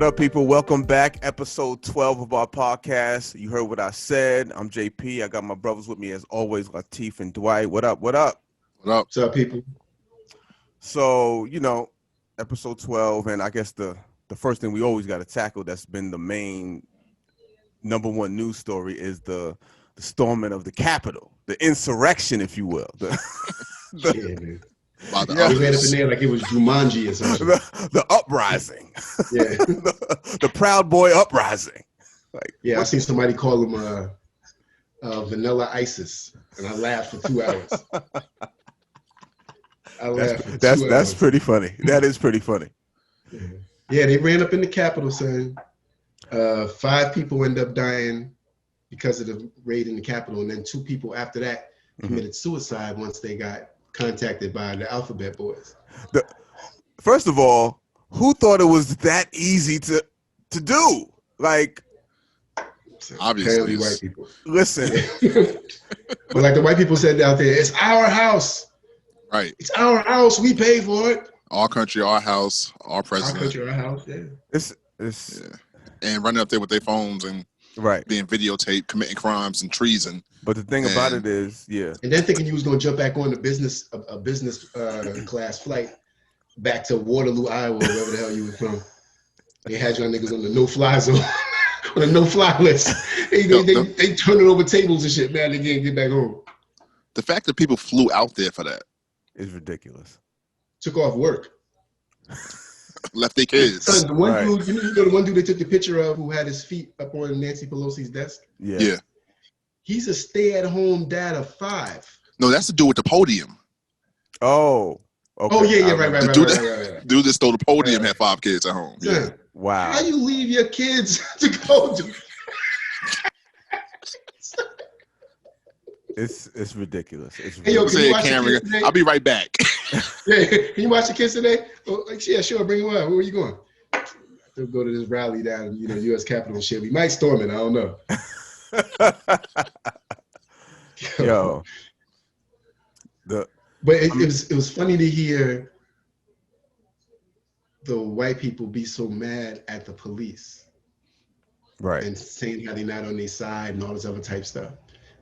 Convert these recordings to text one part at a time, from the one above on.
up, people? Welcome back. Episode 12 of our podcast. You heard what I said. I'm JP. I got my brothers with me as always, Latif and Dwight. What up? What up? What up? What's up, people? So, episode 12, and I guess the first thing we always got to tackle that's been the main number one news story is the storming of the Capitol, the insurrection, if you will. Yeah, man. They ran up in there like it was Jumanji or something. The uprising. Yeah. the Proud Boy uprising. I seen somebody call him Vanilla ISIS, and I laughed for 2 hours. That's pretty funny. That is pretty funny. Yeah, they ran up in the Capitol, son. 5 people end up dying because of the raid in the Capitol, and then 2 people after that committed suicide once they got contacted by the Alphabet Boys. First of all, who thought it was that easy to do? Like, obviously, white people. Listen, but like the white people said out there, it's our house. Right. It's our house. We pay for it. Our country, our house, our president. Our country, our house. Yeah. It's and running up there with their phones and being videotaped, committing crimes and treason. But the thing about it is, and then thinking you was going to jump back on a business class flight back to Waterloo, Iowa, wherever the hell you were from. They had your niggas on the no-fly zone, on the no-fly list. They turning over tables and shit, man. They can't get back home. The fact that people flew out there for that is ridiculous. Took off work. Left their kids. Son, the one dude, the one dude they took the picture of who had his feet up on Nancy Pelosi's desk? Yeah. He's a stay-at-home dad of 5. No, that's the dude with the podium. Oh. Okay. Oh, yeah, right. The dude that stole the podium had 5 kids at home. Yeah. Wow. How you leave your kids to go to? It's ridiculous. Hey, yo, can you watch your kids today? I'll be right back. Yeah, can you watch the kids today? Oh, yeah, sure. Bring them up. Where are you going? They'll go to this rally down, U.S. Capitol and shit. We might storm it. I don't know. But it was funny to hear the white people be so mad at the police, right? And saying how they're not on their side and all this other type stuff.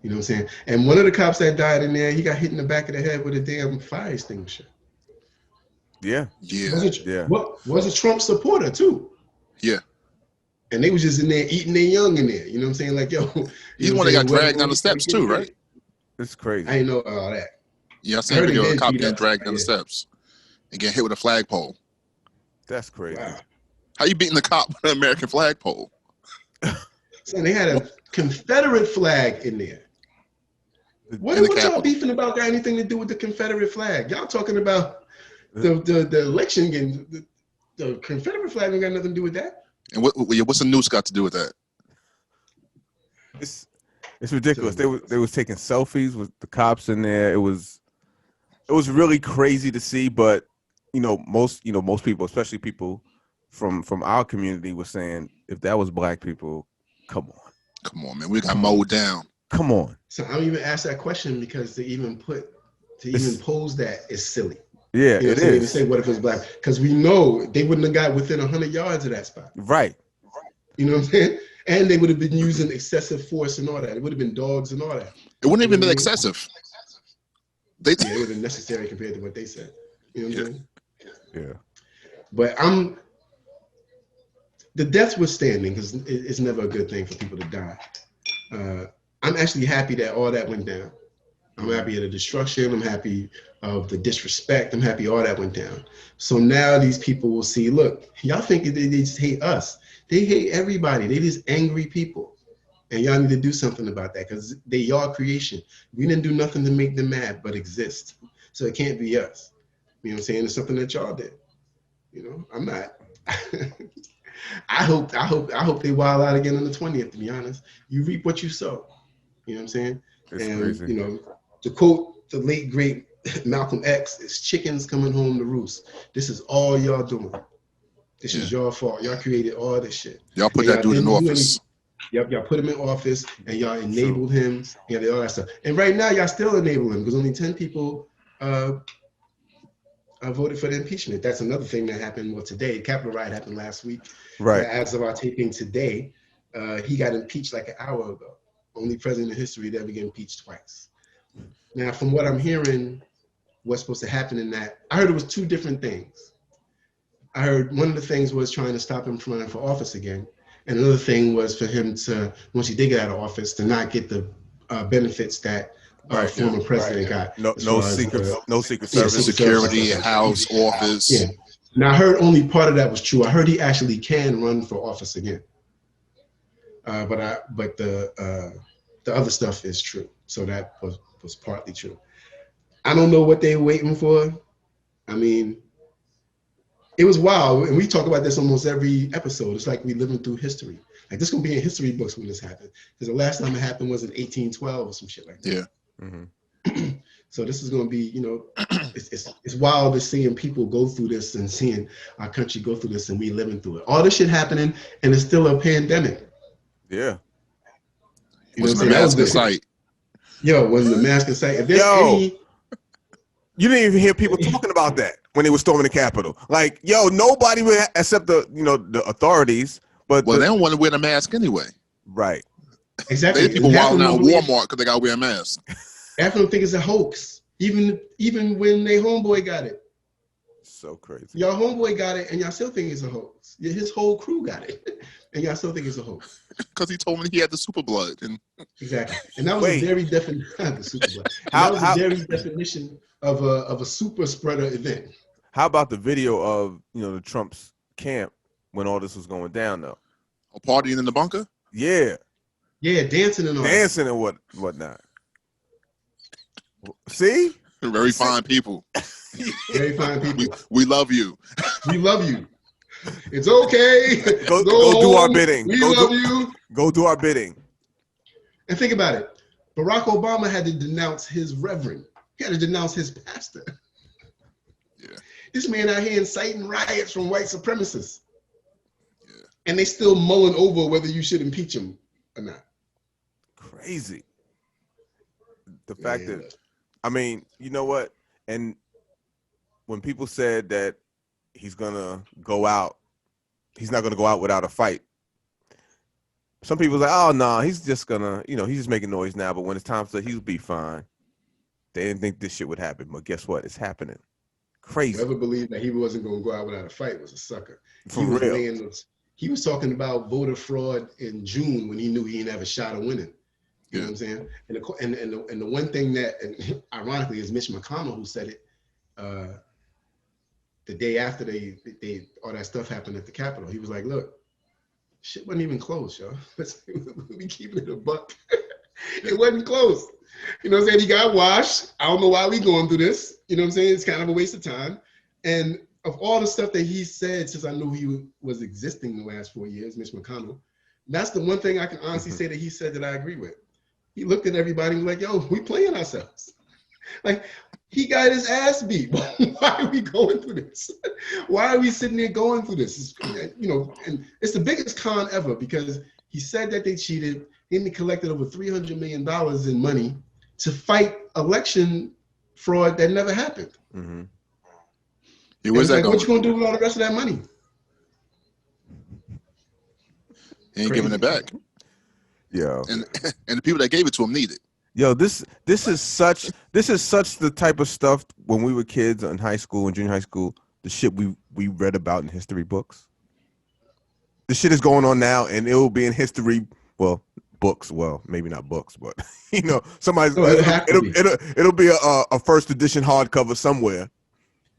You know what I'm saying? And one of the cops that died in there, he got hit in the back of the head with a damn fire extinguisher. Yeah. Was a Trump supporter too. Yeah. And they was just in there eating their young in there. You know what I'm saying? Like, yo. He's the one that got dragged down the steps too, right? It's crazy. I didn't know all that. Yeah, I seen a video of a cop getting dragged down the steps and getting hit with a flagpole. That's crazy. Wow. How you beating the cop with an American flagpole? So they had a Confederate flag in there. What y'all beefing about got anything to do with the Confederate flag? Y'all talking about the election game. The Confederate flag ain't got nothing to do with that. And what's the noose got to do with that? It's ridiculous. They was taking selfies with the cops in there. It was really crazy to see, but most people, especially people from our community, were saying if that was black people, come on, man, we got mowed down. Come on. So I don't even ask that question because to even pose that is silly. Yeah, it is. Even say what if it's black? Because we know they wouldn't have got within 100 yards of that spot. Right. You know what I'm saying? And they would have been using excessive force and all that. It would have been dogs and all that. It wouldn't even been excessive. It would have been necessary compared to what they said. You know what I'm saying? Yeah. But the deaths were standing because it's never a good thing for people to die. I'm actually happy that all that went down. I'm happy of the destruction. I'm happy of the disrespect. I'm happy all that went down. So now these people will see, look, y'all think they just hate us. They hate everybody. They just angry people. And y'all need to do something about that because they y'all creation. We didn't do nothing to make them mad but exist. So it can't be us. You know what I'm saying? It's something that y'all did. I'm not. I hope they wild out again on the 20th, to be honest. You reap what you sow. You know what I'm saying? It's crazy. To quote the late, great Malcolm X, it's chickens coming home to roost. This is all y'all doing. This is your fault. Y'all created all this shit. Y'all put that dude in office. Y'all put him in office and y'all enabled him and all that stuff. And right now, y'all still enable him because only 10 people I voted for the impeachment. That's another thing that happened. Well, today, the Capitol riot happened last week. Right. As of our taping today, he got impeached like an hour ago. Only president in history to ever get impeached twice. Now, from what I'm hearing, what's supposed to happen in that, I heard it was two different things. I heard one of the things was trying to stop him from running for office again. And another thing was for him to, once he did get out of office, to not get the benefits that former president got. No secret service, security, house, office. Yeah. Now I heard only part of that was true. I heard he actually can run for office again. But the other stuff is true. So that was partly true. I don't know what they were waiting for. I mean, it was wild, and we talk about this almost every episode. It's like we living through history. Like this gonna be in history books when this happened, because the last time it happened was in 1812 or some shit like that. Yeah. Mm-hmm. So this is gonna be, it's wild to seeing people go through this and seeing our country go through this, and we living through it. All this shit happening, and it's still a pandemic. Yeah. Was the mask in sight? Yo, was the mask in sight? If there's any, you didn't even hear people talking about that when they were storming the Capitol. Like, nobody would, except the authorities. But they don't want to wear the mask anyway. Right. Exactly. People wilding out Walmart because they got to wear a mask. Half of them think it's a hoax. Even when they homeboy got it. So crazy. Y'all homeboy got it, and y'all still think it's a hoax. His whole crew got it, and y'all still think it's a hoax. Because he told me he had the super blood. Exactly. And that was a very the super blood. That was a very definition of a super spreader event. How about the video of the Trump's camp when all this was going down though? A partying in the bunker? Yeah. Yeah, dancing and all. Dancing and whatnot. See? Very fine people. Very fine people. We love you. We love you. It's okay. Go do our bidding. We love you. Go do our bidding. And think about it. Barack Obama had to denounce his reverend. He had to denounce his pastor. Yeah. This man out here inciting riots from white supremacists. Yeah. And they still mulling over whether you should impeach him or not. Crazy. The fact that, I mean, you know what? And when people said that he's going to go out, he's not going to go out without a fight. Some people like, oh, no, he's just going to, he's just making noise now. But when it's time for he'll be fine. They didn't think this shit would happen. But guess what? It's happening. Crazy. Whoever believed that he wasn't going to go out without a fight was a sucker. For real. He was talking about voter fraud in June when he knew he didn't have a shot of winning. You know what I'm saying? And the one thing that, ironically, is Mitch McConnell who said it the day after they all that stuff happened at the Capitol. He was like, "Look, shit wasn't even close, y'all. We keeping it a buck. It wasn't close. You know what I'm saying? He got washed. I don't know why we going through this. You know what I'm saying? It's kind of a waste of time. And of all the stuff that he said since I knew he was existing the last 4 years, Mitch McConnell, that's the one thing I can honestly say that he said that I agree with. He looked at everybody and was like, yo, we playing ourselves. Like, he got his ass beat. Why are we going through this? Why are we sitting there going through this? And it's the biggest con ever because he said that they cheated and they collected over $300 million in money to fight election fraud that never happened. Mm-hmm. Yeah, where's that going? What you gonna do with all the rest of that money? He ain't giving it back. Yo. And the people that gave it to him need it. Yo, this is such the type of stuff when we were kids in high school and junior high school, the shit we read about in history books. The shit is going on now and it will be in history, books, maybe not books, but somebody's it'll be a first edition hardcover somewhere.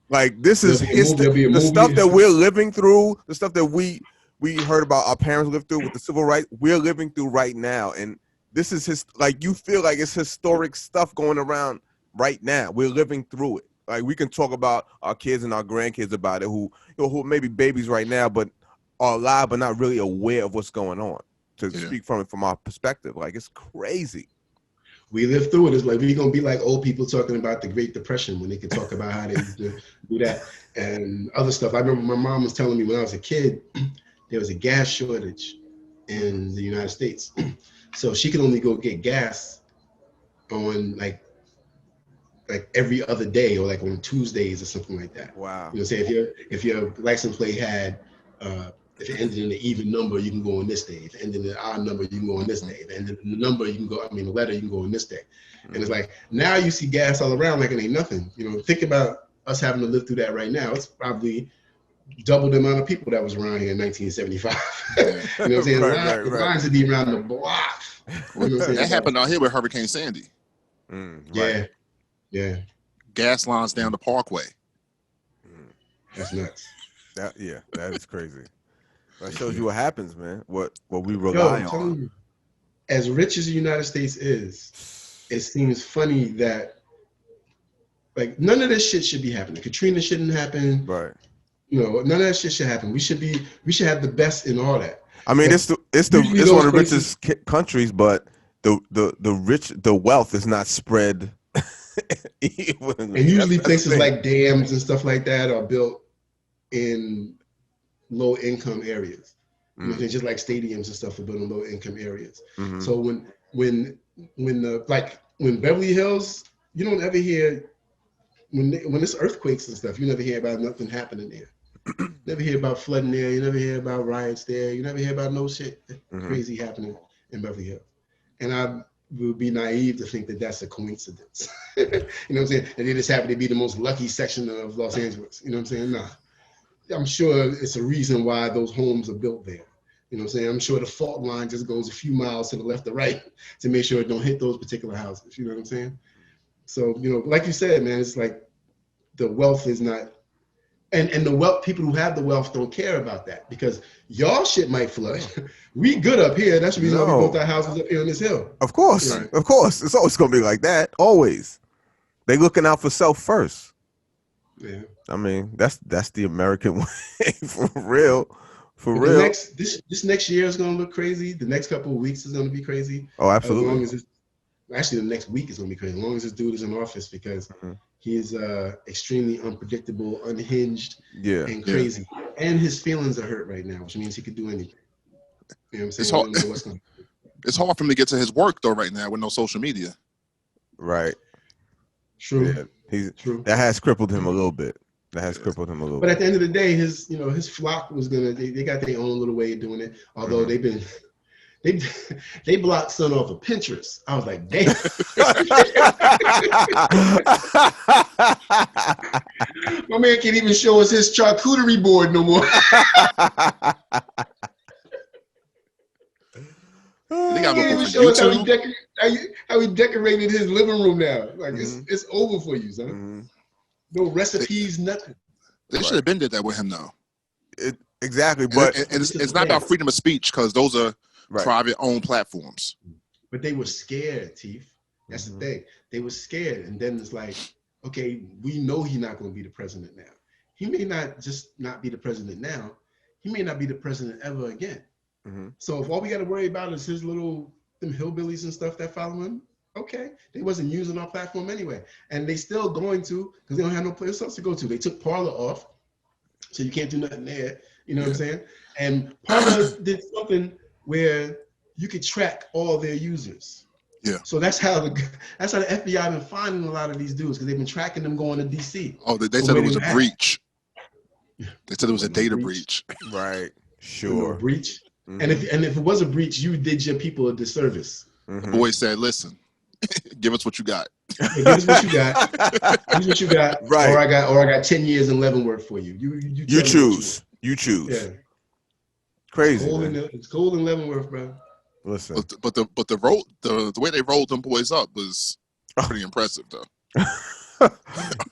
Like this is history. The stuff that we're living through, the stuff that we heard about our parents lived through with the civil rights, we're living through right now. And this is you feel like it's historic stuff going around right now. We're living through it. Like we can talk about our kids and our grandkids about it who may be babies right now, but are alive, but not really aware of what's going on to speak from our perspective. Like it's crazy. We live through it. It's like we're gonna be like old people talking about the Great Depression when they can talk about how they used to do that and other stuff. I remember my mom was telling me when I was a kid, there was a gas shortage in the United States. So she could only go get gas on like like every other day or like on Tuesdays or something like that. Wow. You know, say if your license plate had if it ended in an even number, you can go on this day. If it ended in an odd number, you can go on this day. If it ended in the number, you can go. I mean, the letter, you can go on this day. And it's like now you see gas all around like it ain't nothing. You know, think about us having to live through that right now. It's probably double the amount of people that was around here in 1975. You know what I'm saying? Right. Lines would be around the block. You know what I'm saying? That happened out here with Hurricane Sandy. Yeah. Yeah. Gas lines down the Parkway. That's nuts. That is crazy. That shows you what happens, man. What we rely on. You, as rich as the United States is, it seems funny that like none of this shit should be happening. Katrina shouldn't happen. Right. You know, none of that shit should happen. We should have the best in all that. I mean, it's one of the richest countries, but the wealth is not spread. And usually places like dams and stuff like that are built in low income areas. You know, just like stadiums and stuff are built in low income areas. So when Beverly Hills, you don't ever hear when it's earthquakes and stuff, you never hear about nothing happening there. Never hear about flooding there. You never hear about riots there. You never hear about no shit crazy happening in Beverly Hills. And I would be naive to think that that's a coincidence. You know what I'm saying? And they just happen to be the most lucky section of Los Angeles. You know what I'm saying? Nah. I'm sure it's a reason why those homes are built there. You know what I'm saying? I'm sure the fault line just goes a few miles to the left or right to make sure it don't hit those particular houses. You know what I'm saying? So, you know, like you said, man, it's like the wealth is not, and the wealth, people who have the wealth don't care about that because y'all shit might flood. We good up here. That's the reason why we built our houses up here on this hill. Of course. Right. Of course. It's always going to be like that. Always. They looking out for self first. Yeah. I mean, that's the American way for real. For real. This next year is going to look crazy. The next couple of weeks is going to be crazy. Oh, absolutely. As long as actually, the next week is going to be crazy. As long as this dude is in office because he is extremely unpredictable, unhinged, and crazy. And his feelings are hurt right now, which means he could do anything. You know what I'm saying? It's hard for him to get to his work, though, right now with no social media. Right. True. Yeah, True. That has crippled him a little bit. But at the end of the day, his flock was they got their own little way of doing it. Although they blocked son off of Pinterest. I was like, damn. My man can't even show us his charcuterie board no more. They got he can't even show us how he decorated his living room now. Like it's over for you, son. No recipes, nothing. They should have been did that with him, though. Exactly, but it's not about freedom of speech because those are private-owned platforms. But they were scared, Teef. That's the thing. They were scared, and then it's like, okay, we know he's not going to be the president now. He may not just not be the president now. He may not be the president ever again. So if all we got to worry about is his them hillbillies and stuff that follow him, okay, they wasn't using our platform anyway, and they still going to because they don't have no place else to go to. They took Parler off, so you can't do nothing there. You know what I'm saying? And Parler did something where you could track all their users. Yeah. So that's how the FBI been finding a lot of these dudes because they've been tracking them going to DC. Oh, they said it was a breach. They said it was a data breach. Right. Sure. Breach. And if it was a breach, you did your people a disservice. The boy said, "Listen, give us what you got. Give us what you got. Give us what you got. Right. Or I got 10 years in Leavenworth for you. You choose. You choose. Yeah. Crazy. It's cold in Leavenworth, bro. Listen. But the way they rolled them boys up was pretty impressive, though.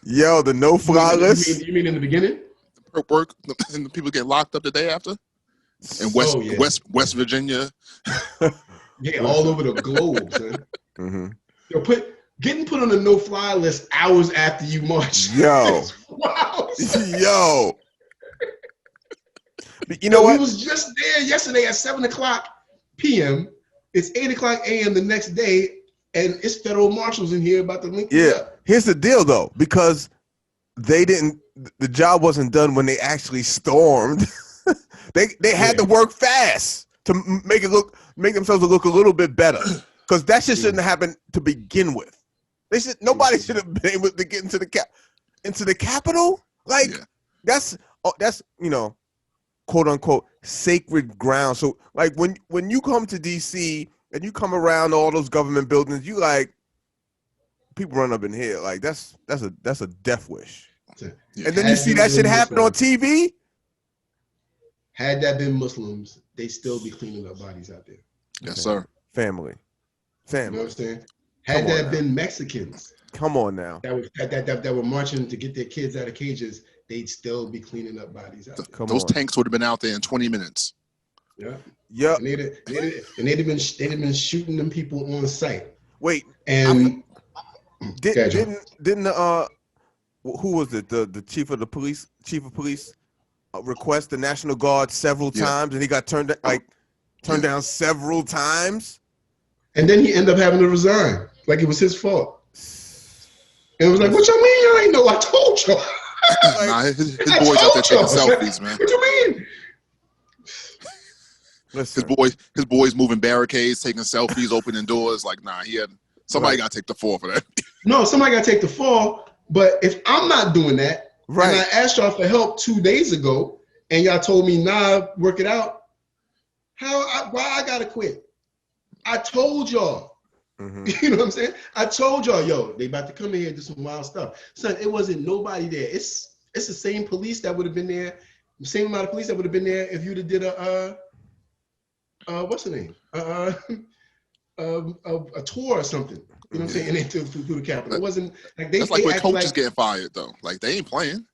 Yo, the no-fly list. You mean in the beginning? The work and the people get locked up the day after. In West Virginia. Yeah, all over the globe, son. Yo, getting put on the no-fly list hours after you march. Yo. Wow. Yo. You know what? We was just there yesterday at 7:00 p.m. It's 8:00 a.m. the next day, and it's federal marshals in here about to link you up. Here's the deal, though, because the job wasn't done when they actually stormed. They had to work fast to make themselves look a little bit better, because that shit shouldn't happen to begin with. Nobody should have been able to get into the Capitol. Like that's quote unquote sacred ground. So like when you come to DC and you come around all those government buildings, you like people run up in here. Like that's a death wish. Yeah. And then you see that shit happen on TV. Had that been Muslims, they still be cleaning up bodies out there. Yes, sir. Family. You know what I'm saying? Had that been Mexicans, come on now, that were marching to get their kids out of cages, they'd still be cleaning up bodies out there. Those tanks would have been out there in 20 minutes. Yeah. Yep. And they'd have been shooting them people on sight. Wait. And didn't who was it? The chief of police request the National Guard several times, and he got turned down several times. And then he ended up having to resign, like it was his fault. And it was like, what y'all mean y'all ain't know? I told y'all. Nah, his boys out there taking selfies, man. What you mean? Listen. His boys moving barricades, taking selfies, opening doors. Like, nah, somebody got to take the fall for that. No, somebody got to take the fall. But if I'm not doing that, and I asked y'all for help 2 days ago, and y'all told me, nah, work it out, why I gotta quit? I told y'all. Mm-hmm. You know what I'm saying? I told y'all, yo, they about to come in here and do some wild stuff. Son, it wasn't nobody there. It's the same police that would have been there, the same amount of police that would have been there if you'd have did what's the name? A tour or something. You know what I'm saying? And then through the Capitol. It wasn't like that's like when coaches getting fired though. Like they ain't playing,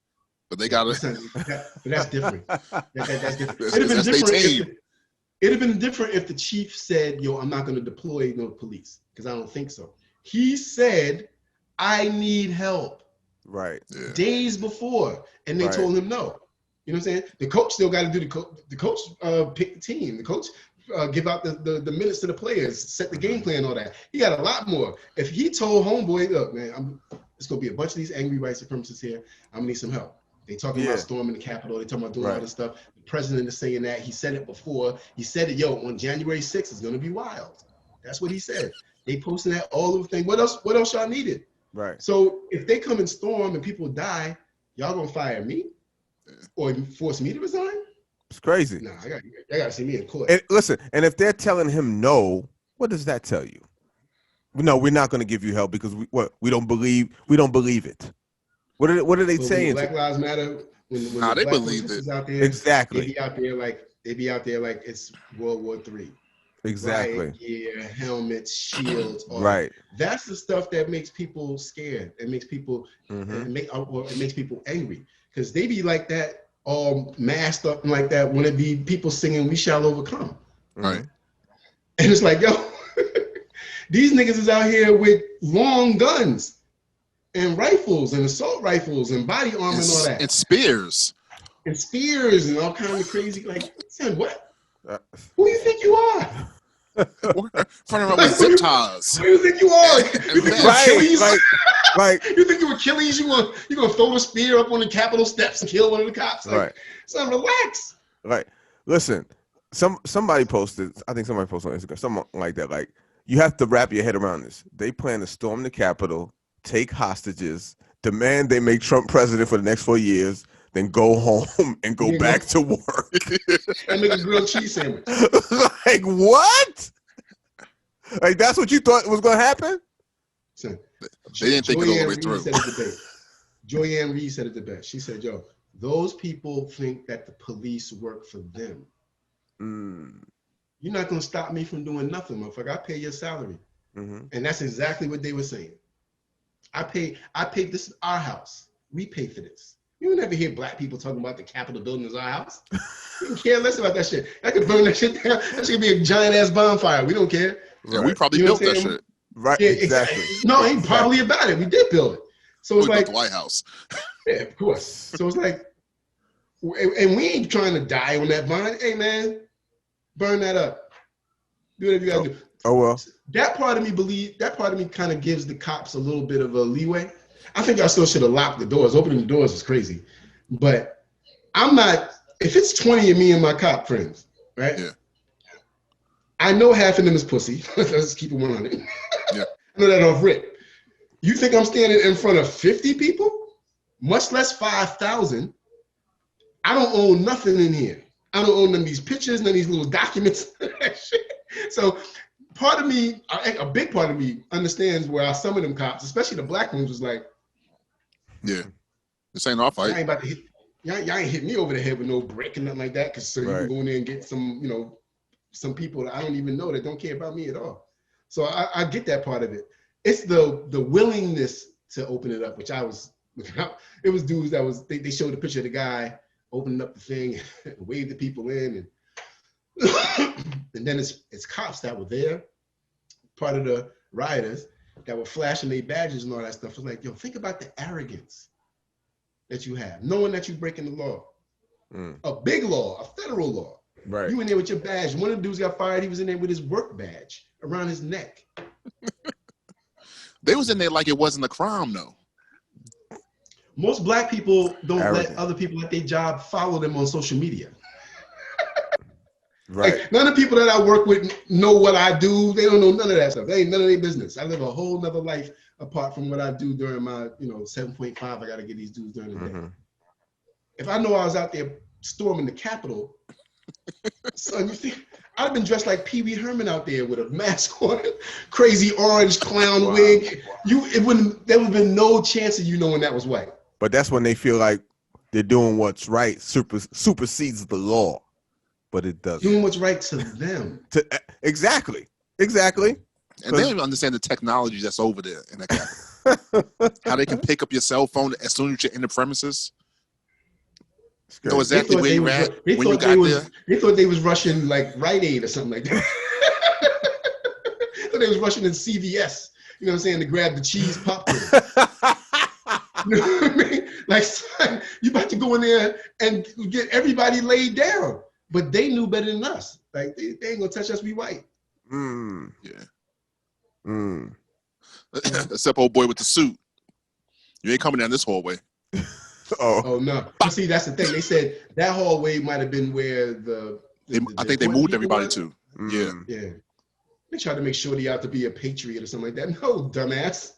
but they gotta. But that's different. That's different. It'd have been different. It'd have been different if the chief said, "Yo, I'm not going to deploy no police," because I don't think so. He said, "I need help." Right. Yeah. Days before, and they told him no. You know what I'm saying? The coach still got to do the coach pick the team. The coach. Give out the minutes to the players, set the game plan, all that. He got a lot more. If he told homeboy, look, man, it's gonna be a bunch of these angry white supremacists here. I'm gonna need some help. They talking about storming the Capitol. They talking about doing all this stuff. The president is saying that. He said it before. He said it, on January 6th, it's gonna be wild. That's what he said. They posting that all over the thing. What else y'all needed? Right. So if they come and storm and people die, y'all gonna fire me or force me to resign? It's crazy. Nah, I gotta see me in court. And listen, and if they're telling him no, what does that tell you? No, we're not going to give you help because we don't believe it. What are they saying? Black Lives Matter. When they believe it. Out there, exactly. They be out there like it's World War III. Exactly. Yeah, helmets, shields. Right. That's the stuff that makes people scared. It makes people it makes people angry because they be like that. All masked up and like that when it be people singing "We Shall Overcome." Right. And it's like, yo, these niggas is out here with long guns and rifles and assault rifles and body armor and all that. And spears. And all kinds of crazy, like, son, what? Who do you think you are? Running around with zip ties. Who do you think you are? You think you're Achilles? Like, you think you're Achilles? You gonna throw the spear up on the Capitol steps and kill one of the cops? Like, son, relax. Right. Listen, somebody posted. I think somebody posted on Instagram something like that. Like, you have to wrap your head around this. They plan to storm the Capitol, take hostages, demand they make Trump president for the next 4 years, then go home and go back to work and make a grilled cheese sandwich. Like, what? Like, that's what you thought was going to happen? So, they didn't think it all the way through. Joyanne Reed said it the best. She said, yo, those people think that the police work for them. You're not going to stop me from doing nothing, motherfucker. I pay your salary. And that's exactly what they were saying. I pay, this is our house. We pay for this. You don't ever hear black people talking about the Capitol building is our house. We don't care less about that shit. I could burn that shit down. That shit could be a giant ass bonfire. We don't care. Yeah, we probably built that shit. Right, yeah, exactly. No, ain't probably about it. We did build it. So it's like the White House. Yeah, of course. So it's like, and we ain't trying to die on that vine. Hey man, burn that up. Do whatever you gotta do. Oh well. That part of me kind of gives the cops a little bit of a leeway. I think I still should have locked the doors. Opening the doors is crazy. But I'm not, if it's 20 of me and my cop friends, right? Yeah. I know half of them is pussy. Let's keep it 100. Yeah. I know that off rip. You think I'm standing in front of 50 people, much less 5,000? I don't own nothing in here. I don't own none of these pictures, none of these little documents. So part of me, a big part of me understands where some of them cops, especially the black ones, was like, yeah, this ain't our fight. Y'all ain't about to hit, y'all ain't hit me over the head with no brick and nothing like that, because so you can go in there and get some, you know, some people that I don't even know that don't care about me at all. So I get that part of it. It's the willingness to open it up, which I was looking up. It was dudes that was, they showed a picture of the guy opening up the thing, waved the people in, and then it's cops that were there, part of the rioters, that were flashing their badges and all that stuff. It's like, yo, think about the arrogance that you have, knowing that you're breaking the law. A big law, a federal law. Right. You in there with your badge. One of the dudes got fired. He was in there with his work badge around his neck. They was in there like it wasn't a crime, though. Most black people don't Arrogant. let other people at their job follow them on social media. Right. Like, none of the people that I work with know what I do. They don't know none of that stuff. They ain't none of their business. I live a whole nother life apart from what I do during my, 7.5. I got to get these dudes during the day. If I know I was out there storming the Capitol, son, you think I'd have been dressed like Pee Wee Herman out there with a mask on, crazy orange clown wig. There would have been no chance of you knowing that was white. But that's when they feel like they're doing what's right, supersedes the law, but it doesn't. Doing what's right to them. Exactly. And they don't even understand the technology that's over there in the Capitol. How they can pick up your cell phone as soon as you're in the premises. Know exactly where you're at when you got there. They thought they was rushing like Rite Aid or something like that. Thought they was rushing in CVS. You know what I'm saying? To grab the cheese popcorn. You know what I mean? Like, son, you about to go in there and get everybody laid down. But they knew better than us. Like, they ain't gonna touch us, we white. Yeah. Except old boy with the suit. You ain't coming down this hallway. Oh no. But see, that's the thing. They said that hallway might have been where I think they moved everybody too. Yeah. Yeah. They tried to make sure they out to be a patriot or something like that. No, dumbass.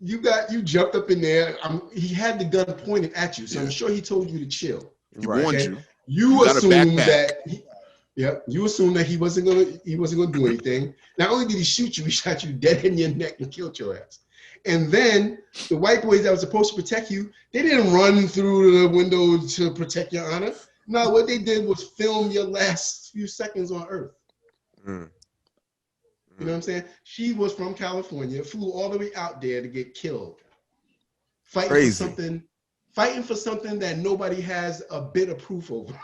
You jumped up in there. He had the gun pointed at you, so I'm sure he told you to chill. He warned you. You assumed that. You assumed that he wasn't gonna do anything. Not only did he shoot you, he shot you dead in your neck and killed your ass. And then the white boys that were supposed to protect you, they didn't run through the window to protect your honor. No, what they did was film your last few seconds on Earth. You know what I'm saying? She was from California, flew all the way out there to get killed. Fighting for something that nobody has a bit of proof over.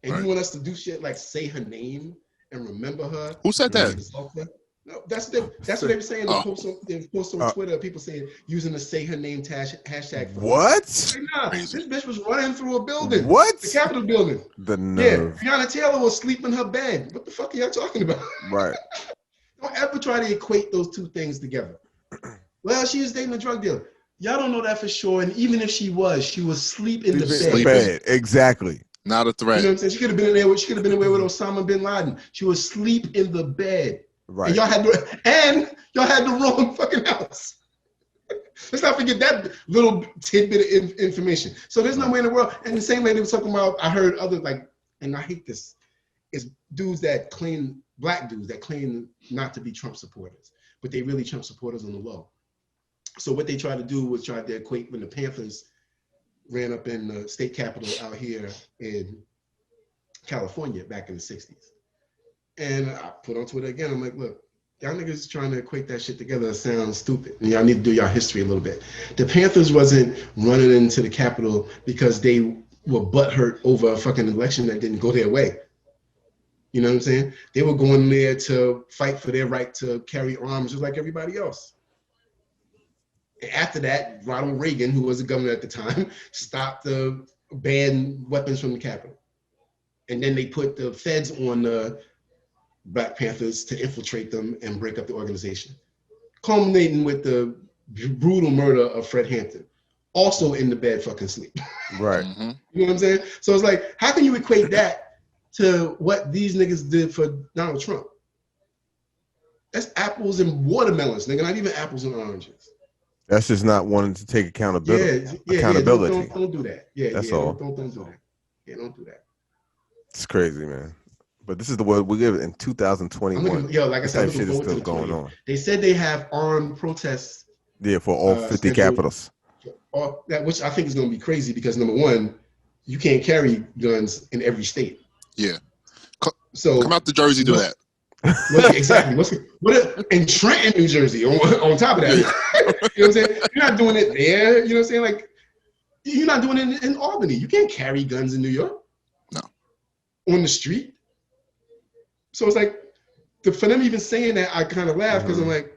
And you want us to do shit like say her name and remember her? Who said that? No, that's what they were saying. They post on Twitter, people saying using the say her name hashtag. What? Nah, this bitch was running through a building. What? The Capitol building. The nerve. Yeah, Breonna Taylor was asleep in her bed. What the fuck are y'all talking about? Right. Don't ever try to equate those two things together. Well, she was dating a drug dealer. Y'all don't know that for sure. And even if she was asleep in the bed. Exactly. Not a threat. You know what I'm saying? She could have been in there with Osama bin Laden. She was asleep in the bed. Right. And y'all had the wrong fucking house. Let's not forget that little tidbit of information. So there's no way in the world. And the same way they were talking about, I heard other and I hate this, is black dudes that claim not to be Trump supporters, but they really Trump supporters on the low. So what they tried to do was try to equate when the Panthers ran up in the state capitol out here in California back in the 60s. And I put on Twitter again, I'm like, look, y'all niggas trying to equate that shit together sounds stupid. And y'all need to do y'all history a little bit. The Panthers wasn't running into the Capitol because they were butthurt over a fucking election that didn't go their way. You know what I'm saying? They were going there to fight for their right to carry arms just like everybody else. And after that, Ronald Reagan, who was the governor at the time, stopped the ban weapons from the Capitol. And then they put the feds on the Black Panthers to infiltrate them and break up the organization, culminating with the brutal murder of Fred Hampton, also in the bed fucking sleep. Right. You know what I'm saying? So it's like, how can you equate that to what these niggas did for Donald Trump? That's apples and watermelons, nigga. Not even apples and oranges. That's just not wanting to take accountability. Yeah. Accountability. Don't do that. Yeah, that's all. Don't do that. Yeah, don't do that. It's crazy, man. But this is the world we live in 2021. Like I said, this type shit is still going on. They said they have armed protests. Yeah, for all 50 capitals. Which I think is going to be crazy because number one, you can't carry guns in every state. Yeah. So come out to Jersey, do that. Exactly. In Trenton, New Jersey, on top of that. You know what I'm saying? You're not doing it there. You know what I'm saying? Like, you're not doing it in Albany. You can't carry guns in New York. No. On the street. So it's like, for them even saying that, I kind of laugh because I'm like,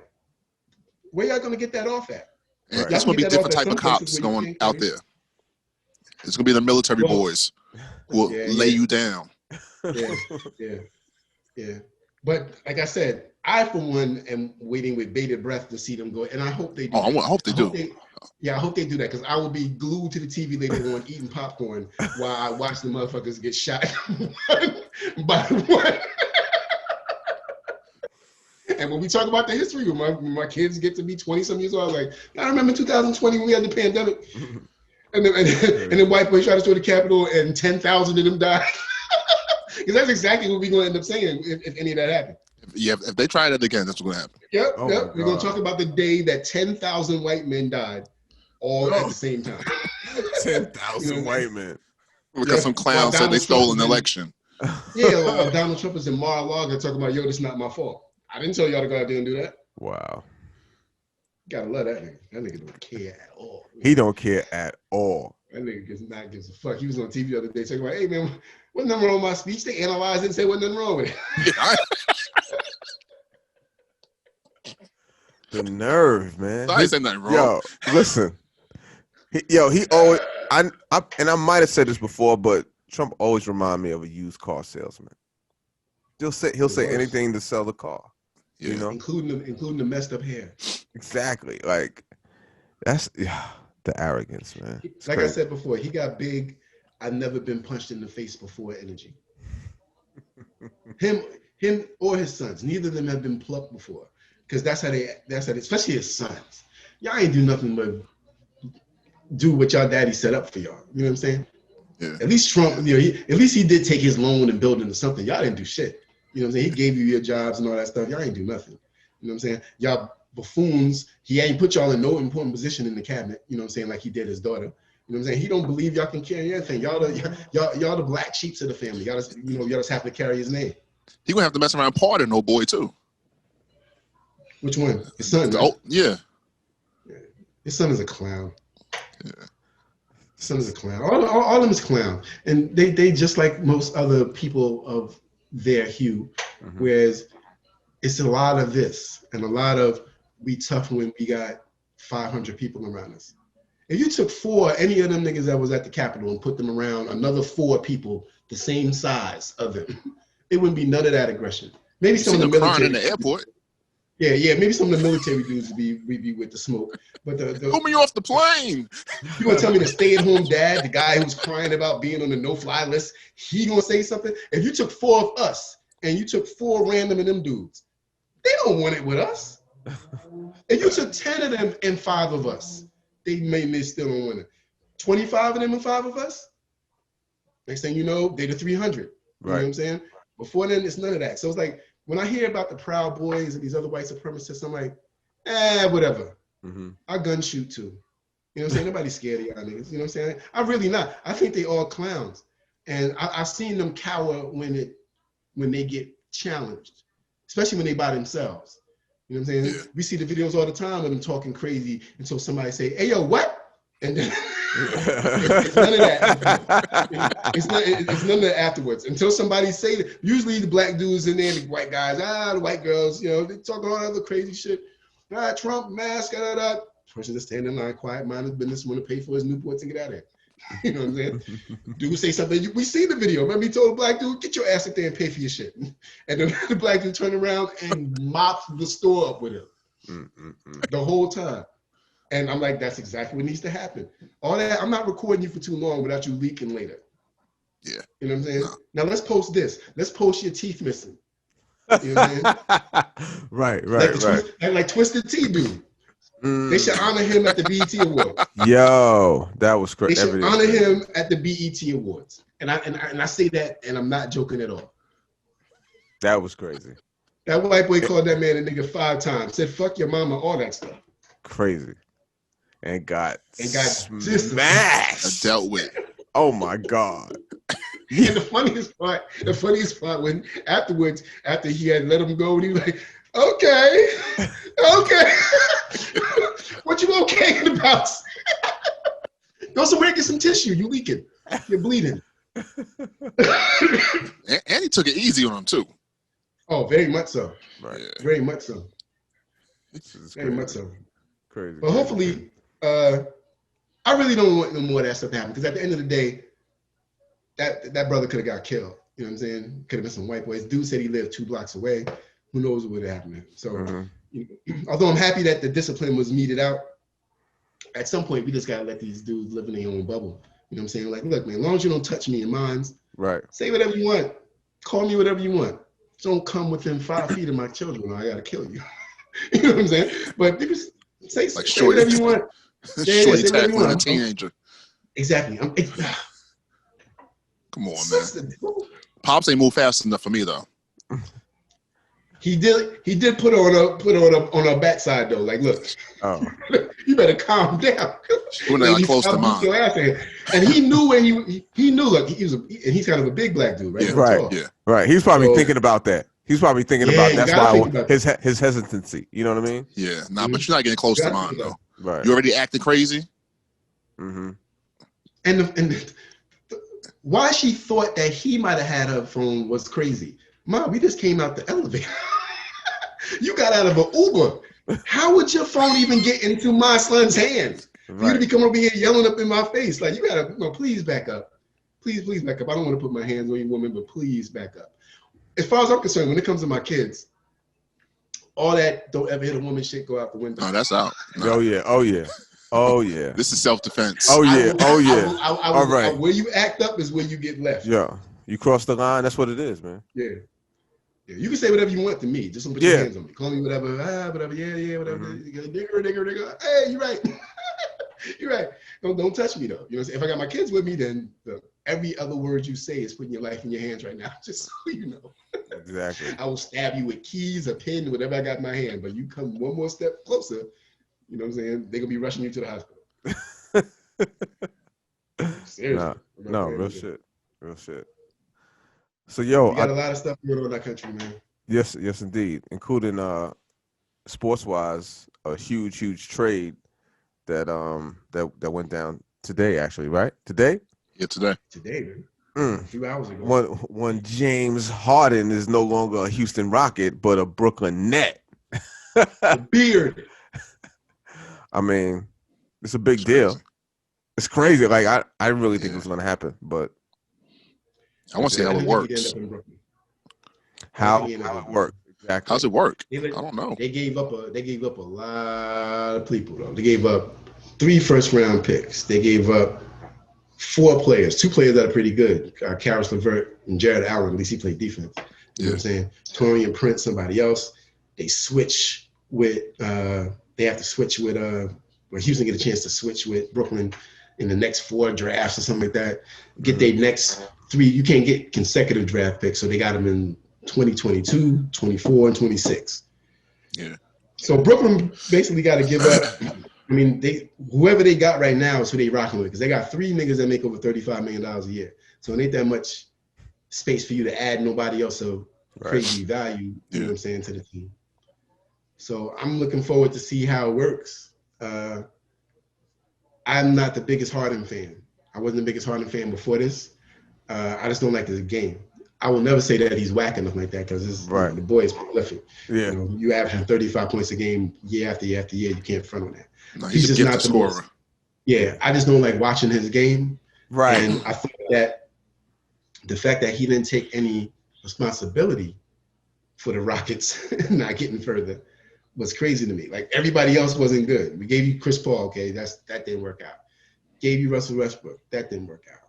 where y'all going to get that off at? Right. It's going to be different type of cops going out there. It's going to be the military boys who will lay you down. Yeah. But like I said, I for one am waiting with bated breath to see them go, and I hope they do. I hope they do. I hope they do that because I will be glued to the TV later on eating popcorn while I watch the motherfuckers get shot by one. And when we talk about the history, when my kids get to be 20-some years old, I was like, I remember 2020 when we had the pandemic, and then white boys tried to storm the Capitol, and 10,000 of them died. Because that's exactly what we're going to end up saying if any of that happens. Yeah, if they try that again, that's what's going to happen. Yep. We're going to talk about the day that 10,000 white men died all at the same time. 10,000 white men. Because some clown said they stole an election. Yeah, Donald Trump is in Mar-a-Lago talking about, this is not my fault. I didn't tell y'all to go out there and do that. Wow. Gotta love that nigga. That nigga don't care at all. He don't care at all. That nigga gives a fuck. He was on TV the other day talking about, hey man, what's nothing wrong with my speech? They analyzed it and said wasn't nothing wrong with it. The nerve, man. I ain't saying nothing wrong. Yo, listen. He always, I might have said this before, but Trump always remind me of a used car salesman. He'll say anything to sell the car. You know, including the messed up hair. Exactly. Like that's the arrogance, man. Like crazy. I said before, he got big. I've never been punched in the face before energy. him or his sons. Neither of them have been plucked before. Because that's how they, especially his sons. Y'all ain't do nothing but do what y'all daddy set up for y'all. You know what I'm saying? Yeah. At least Trump, at least he did take his loan and build into something. Y'all didn't do shit. You know what I'm saying? He gave you your jobs and all that stuff. Y'all ain't do nothing. You know what I'm saying? Y'all buffoons. He ain't put y'all in no important position in the cabinet. You know what I'm saying? Like he did his daughter. You know what I'm saying? He don't believe y'all can carry anything. Y'all the black sheeps of the family. Y'all just have to carry his name. He gonna have to mess around pardon old boy too. Which one? His son. Oh, yeah. His son is a clown. Yeah. His son is a clown. All of them is clown. And they just like most other people of their hue, whereas it's a lot of this and a lot of we tough when we got 500 people around us. If you took any of them niggas that was at the Capitol and put them around another 4 people the same size of them, it wouldn't be none of that aggression. Maybe some of the military in the airport. Yeah. Maybe some of the military dudes would be with the smoke. But pull me off the plane. You gonna tell me the stay-at-home dad, the guy who's crying about being on the no-fly list, he gonna say something? If you took 4 of us and you took 4 random of them dudes, they don't want it with us. If you took 10 of them and 5 of us, they still don't want it. 25 of them and 5 of us, next thing you know, they the 300. You know what I'm saying? Before then, it's none of that. So it's like, when I hear about the Proud Boys and these other white supremacists, I'm like, whatever. I gun shoot too. You know what I'm saying? Nobody's scared of y'all niggas. You know what I'm saying? I'm really not. I think they all clowns. And I've seen them cower when they get challenged, especially when they by themselves. You know what I'm saying? Yeah. We see the videos all the time of them talking crazy until somebody say, hey, yo, what? And then it's none of that. It's none of that afterwards. Until somebody say that. Usually the black dudes in there, the white guys, the white girls, they talk all other crazy shit. Trump, mask, person just stand in line, quiet, mind his business, want to pay for his Newports and get out of here. You know what I'm saying? Dude say something, we see the video. Remember he told the black dude, get your ass up there and pay for your shit. And then the black dude turned around and mopped the store up with him the whole time. And I'm like, that's exactly what needs to happen. All that, I'm not recording you for too long without you leaking later. Yeah. You know what I'm saying? No. Now let's post this. Let's post your teeth missing. You know what I'm saying? Right. Like Twisted Tea dude. They should honor him at the BET Awards. Yo, that was crazy. They should honor him at the BET Awards. And I say that, and I'm not joking at all. That was crazy. That white boy called that man a nigga 5 times. Said fuck your mama, all that stuff. Crazy. And got smashed. Dealt with. Oh my God. And the funniest part when afterwards, after he had let him go, and he was like, okay. What you okay about? Go somewhere and get some tissue. You leaking. You're bleeding. And he took it easy on him too. Oh, very much so. Right. Yeah. Very much so. Very much so. Crazy. But hopefully, I really don't want no more of that stuff to happen, because at the end of the day, that brother could have got killed. You know what I'm saying? Could have been some white boys. Dude said he lived 2 blocks away. Who knows what would have happened? So, although I'm happy that the discipline was meted out, at some point we just gotta let these dudes live in their own bubble. You know what I'm saying? Like, look, man, as long as you don't touch me in mines, right? Say whatever you want. Call me whatever you want. Don't come within 5 feet of my children, or I gotta kill you. You know what I'm saying? But say whatever you want. Shorty tackling a teenager. Exactly. Come on, man. Pops ain't move fast enough for me though. He did put on a backside though. Like, look, you better calm down. When they're close to mine. And he knew when he knew, like, and he's kind of a big black dude, right? Yeah, right. Yeah, right. He's probably thinking about that. He's probably thinking about that's why his hesitancy. You know what I mean? Yeah. Nah, but you're not getting close to mine though. Right. You already acting crazy. Mm-hmm. And why she thought that he might have had her phone was crazy. Mom, we just came out the elevator. You got out of an Uber. How would your phone even get into my son's hands? For you to be coming over here yelling up in my face. Like, you gotta, please back up. Please back up. I don't want to put my hands on you, woman, but please back up. As far as I'm concerned, when it comes to my kids, all that don't ever hit a woman shit go out the window. No, that's out. No. Oh yeah. This is self-defense. All right. Where you act up is where you get left. Yeah. You cross the line, that's what it is, man. Yeah. You can say whatever you want to me. Just don't put your hands on me. Call me whatever. Whatever. Yeah. Whatever. Digger. Hey, you're right. You're right. Don't touch me though. You know what I'm saying? If I got my kids with me, then every other word you say is putting your life in your hands right now. Just so you know. Exactly. I will stab you with keys, a pin, whatever I got in my hand. But you come one more step closer, you know what I'm saying? They're gonna be rushing you to the hospital. Seriously. No, real shit. So yo, we got a lot of stuff going on in our country, man. Yes, indeed, including sports wise, a huge trade that went down today, actually, right? Today? Yeah, today. Today, man. A few hours ago. One James Harden is no longer a Houston Rocket, but a Brooklyn Net. The beard. I mean, it's a big deal. It's crazy. Like I really think it was going to happen, but I want to see how it works. How it works exactly? How's it work? I don't know. They gave up a lot of people though. They gave up 3 first-round picks. They gave up 4 players, 2 players that are pretty good. Karis LeVert and Jared Allen. At least he played defense. You know what I'm saying? Torian Prince, somebody else. They switch with. They have to switch with. Where Houston get a chance to switch with Brooklyn in the next 4 drafts or something like that. Get their next 3. You can't get consecutive draft picks, so they got them in 2022, 24, and 26. Yeah. So Brooklyn basically got to give up. I mean, whoever they got right now is who they rocking with, because they got 3 niggas that make over $35 million a year. So it ain't that much space for you to add nobody else of crazy value. You know what I'm saying, to the team. So I'm looking forward to see how it works. I'm not the biggest Harden fan. I wasn't the biggest Harden fan before this. I just don't like the game. I will never say that he's whack enough like that, because the boy is prolific. Yeah. You average 35 points a game year after year after year. You can't front on that. No, he's just not the scorer. Yeah, I just don't like watching his game. Right. And I think that the fact that he didn't take any responsibility for the Rockets not getting further was crazy to me. Like, everybody else wasn't good. We gave you Chris Paul, okay, that didn't work out. Gave you Russell Westbrook, that didn't work out.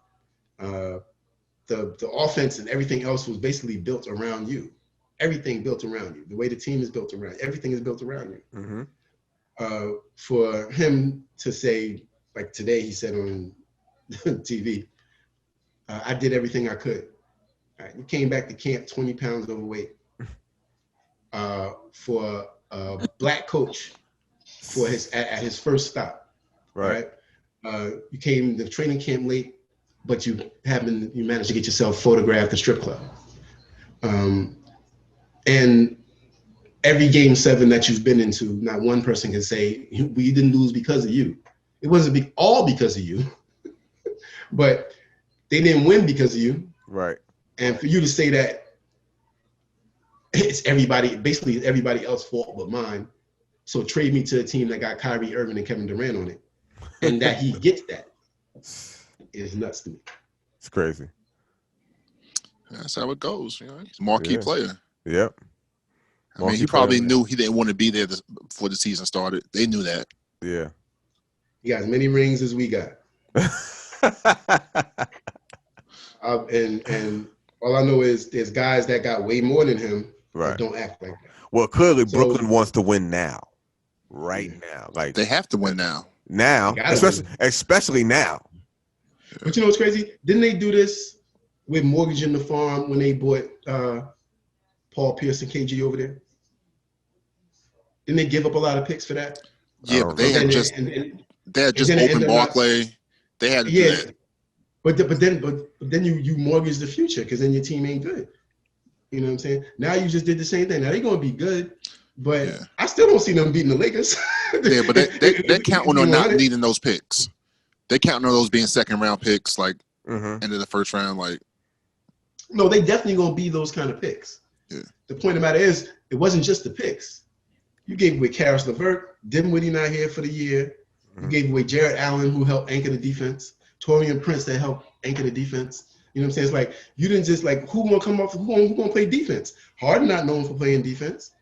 The offense and everything else was basically built around you. everything built around you. The way the team is built around you, everything is built around you. Mm-hmm. For him to say, like today, he said on TV, I did everything I could. Right, he came back to camp 20 pounds overweight. For a black coach for at his first stop. Right. You came to training camp late, but you managed to get yourself photographed at strip club. And every game 7 that you've been into, not one person can say we didn't lose because of you. It wasn't all because of you, but they didn't win because of you. Right. And for you to say that it's basically everybody else's fault but mine. So trade me to a team that got Kyrie Irving and Kevin Durant on it, and that he gets that is nuts to me. It's crazy. That's how it goes. You know, he's a marquee player. Yep. I mean, he probably knew he didn't want to be there before the season started. They knew that. Yeah. He got as many rings as we got. And all I know is there's guys that got way more than him that don't act like that. Well, clearly Brooklyn wants to win now. Right now. Like they have to win now. Now. Especially now. But you know what's crazy? Didn't they do this with mortgaging the farm when they bought Paul Pierce and KG over there? Didn't they give up a lot of picks for that? Yeah, but they had just opened Barclay. They had to do that. But then you mortgage the future because then your team ain't good. You know what I'm saying? Now you just did the same thing. Now they're gonna be good, but I still don't see them beating the Lakers. Yeah, but they're counting on not needing those picks. They counting on those being second round picks, like end of the first round. Like, no, they definitely gonna be those kind of picks. Yeah. The point of the matter is, it wasn't just the picks. You gave away Karis LeVert, Dinwiddie not here for the year. You gave away Jared Allen, who helped anchor the defense. Taurean Prince that helped anchor the defense. You know what I'm saying? It's like you didn't just like who gonna play defense? Harden not known for playing defense.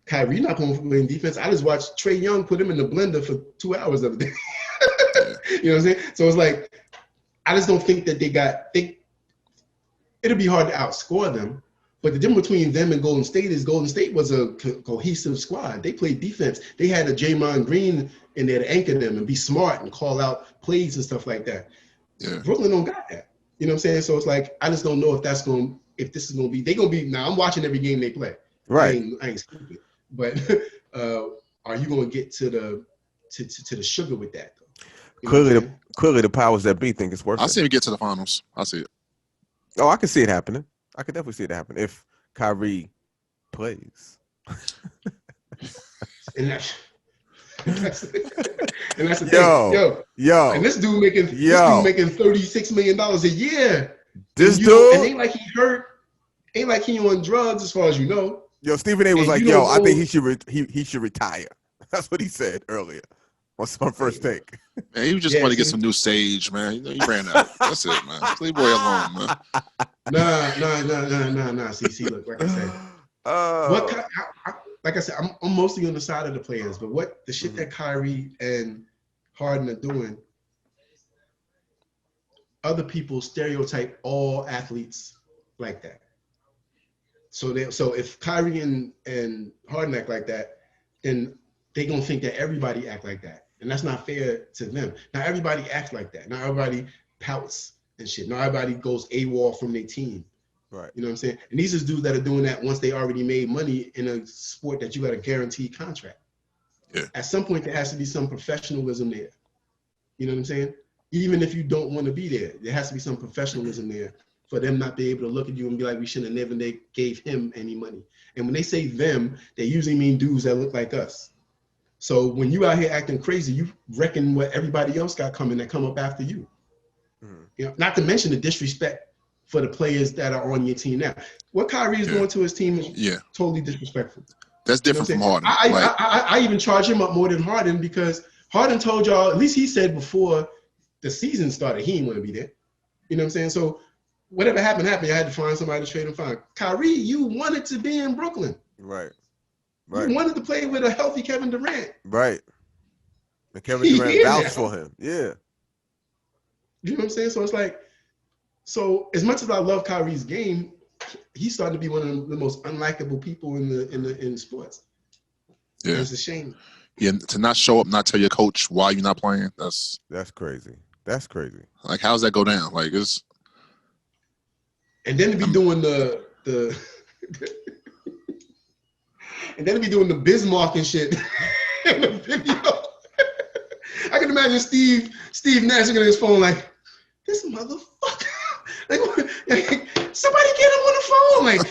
Kyrie not known for playing defense. I just watched Trae Young put him in the blender for 2 hours the other day. You know what I'm saying? So it's like I just don't think that it'll be hard to outscore them. But the difference between them and Golden State is Golden State was a cohesive squad. They played defense. They had a Draymond Green in there to anchor them and be smart and call out plays and stuff like that. Yeah. Brooklyn don't got that. You know what I'm saying? So it's like I just don't know if this is gonna be. They're gonna be now. I'm watching every game they play. Right. I ain't stupid. But are you gonna get to the sugar with that though? Clearly the powers that be think it's worth it. I see him get to the finals. I see it. Oh, I can see it happening. I could definitely see it happen if Kyrie plays. And that's the thing. Yo. And this dude making $36 million a year. This dude, and ain't like he hurt. Ain't like he on drugs as far as you know. Yo, Stephen A was like, yo, I think he should retire. That's what he said earlier. On first take. Man, he was just want to get some new sage, man. He ran out. That's it, man. Leave boy alone, man. Nah. See, look, like I said, like I said, I'm mostly on the side of the players, but what the shit that Kyrie and Harden are doing, other people stereotype all athletes like that. So if Kyrie and Harden act like that, then they gonna think that everybody act like that. And that's not fair to them. Now everybody acts like that. Now everybody pouts and shit. Now everybody goes AWOL from their team. Right. You know what I'm saying? And these are dudes that are doing that once they already made money in a sport that you got a guaranteed contract. Yeah. At some point there has to be some professionalism there. You know what I'm saying? Even if you don't want to be there has to be some professionalism there for them not to be able to look at you and be like, we shouldn't have never gave him any money. And when they say them, they usually mean dudes that look like us. So when you out here acting crazy, you reckon what everybody else got coming that come up after you. You know, not to mention the disrespect for the players that are on your team now. What Kyrie is doing to his team is totally disrespectful. That's different from Harden. I even charge him up more than Harden because Harden told y'all, at least he said before the season started, he didn't want to be there. You know what I'm saying? So whatever happened. I had to find somebody to trade him fine. Kyrie, you wanted to be in Brooklyn. Right. You wanted to play with a healthy Kevin Durant. Right. And Kevin Durant vouched for him. Yeah. You know what I'm saying? So it's like, so as much as I love Kyrie's game, he's starting to be one of the most unlikable people in sports. Yeah, and it's a shame. Yeah, to not show up, not tell your coach why you're not playing. That's crazy. That's crazy. Like, how does that go down? Like, it's. And then to be doing the and then to be doing the Bismarck and shit in the video. I can imagine Steve Nash looking at his phone like, this motherfucker. Like, somebody get him on the phone. Like,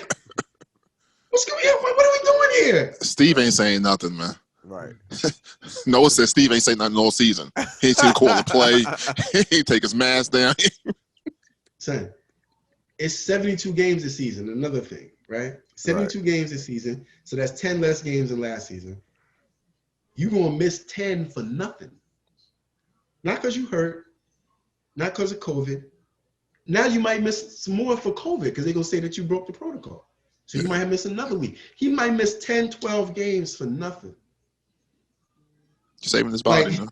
what's going on? What are we doing here? Steve ain't saying nothing, man. Right. Noah said Steve ain't saying nothing all season. He ain't seen call the play. He take his mask down. Son, it's 72 games this season. Another thing, right? 72 games this season. So that's 10 less games than last season. You're going to miss 10 for nothing. Not because you hurt. Not because of COVID. Now you might miss some more for COVID because they're going to say that you broke the protocol. So you might have missed another week. He might miss 10, 12 games for nothing. You're saving his body, huh?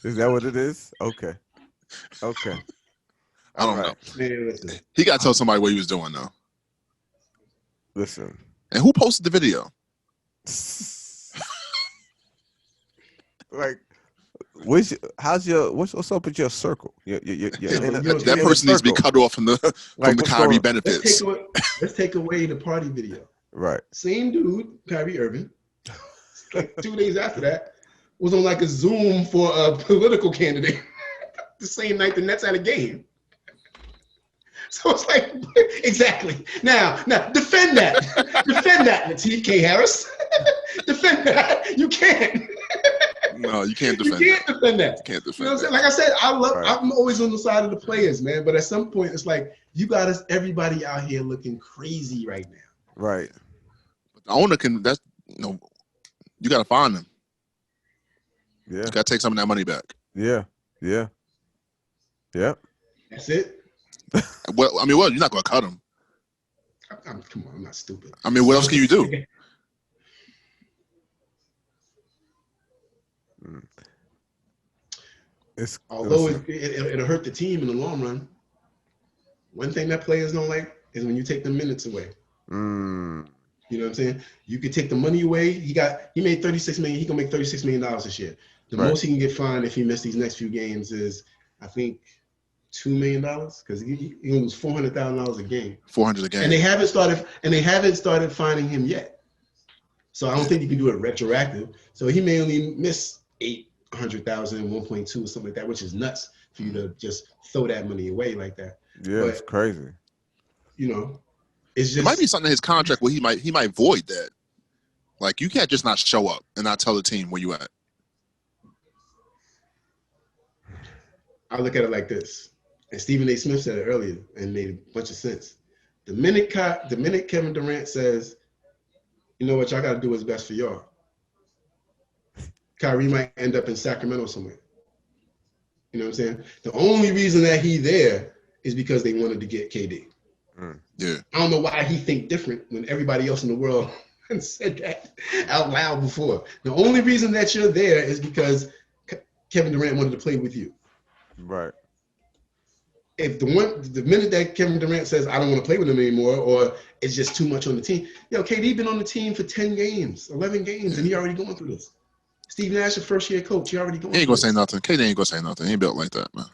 Is that what it is? Okay. I don't know. Man, listen. He got to tell somebody what he was doing, though. Listen. And who posted the video? Like, what's up with your circle? That person needs to be cut off from the Kyrie benefits. Let's take away the party video. Right. Same dude, Kyrie Irving. Like 2 days after that, was on like a Zoom for a political candidate. The same night the Nets had a game. So it's like, exactly. Now, defend that. Defend that, Lateef K. Harris. Defend that. You can't. No, you can't defend You can't defend that. You can't defend you know what I'm that. saying? Like I said, I'm always on the side of the players, man. But at some point, it's like, you got everybody out here looking crazy right now. Right. But the owner can, you got to find them. Yeah. You got to take some of that money back. Yeah. That's it. Well, I mean, you're not going to cut him. Come on, I'm not stupid. I mean, what else can you do? Although it'll hurt the team in the long run. One thing that players don't like is when you take the minutes away. You know what I'm saying? You could take the money away. He made $36 million. He gonna make $36 million this year. The most he can get fined if he missed these next few games is, I think, $2 million, because he lose $400,000 a game. $400 a game. And they haven't started fining him yet. So I don't think you can do it retroactive. So he may only miss 800,000, 1.2 or something like that, which is nuts for you to just throw that money away like that. Yeah, but, it's crazy. You know, it's just, it might be something in his contract where he might void that. Like, you can't just not show up and not tell the team where you at. I look at it like this, and Stephen A. Smith said it earlier and made a bunch of sense. The minute Kevin Durant says, you know what, y'all got to do what's best for y'all, Kyrie might end up in Sacramento somewhere. You know what I'm saying? The only reason that he there is because they wanted to get KD. Yeah. I don't know why he think different when everybody else in the world said that out loud before. The only reason that you're there is because Kevin Durant wanted to play with you. Right. If the minute that Kevin Durant says, I don't want to play with him anymore, or it's just too much on the team. KD been on the team for 10 games, 11 games, and he already going through this. Steve Nash, a first-year coach, he already going through this. He ain't going to say nothing. KD ain't going to say nothing. He ain't built like that, man.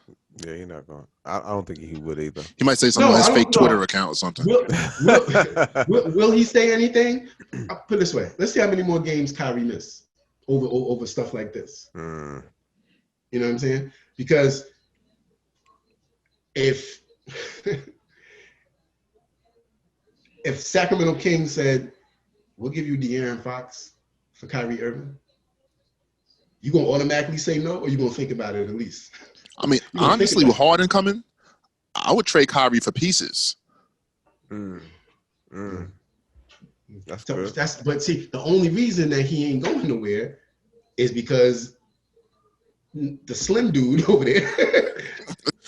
Yeah, he's not going. I don't think he would either. He might say something on his fake Twitter account or something. Will he say anything? I'll put it this way. Let's see how many more games Kyrie missed over stuff like this. You know what I'm saying? Because if Sacramento Kings said, we'll give you De'Aaron Fox for Kyrie Irving, you going to automatically say no, or you going to think about it at least? I mean, honestly, with Harden coming, I would trade Kyrie for pieces. That's good. But see, the only reason that he ain't going nowhere is because the slim dude over there,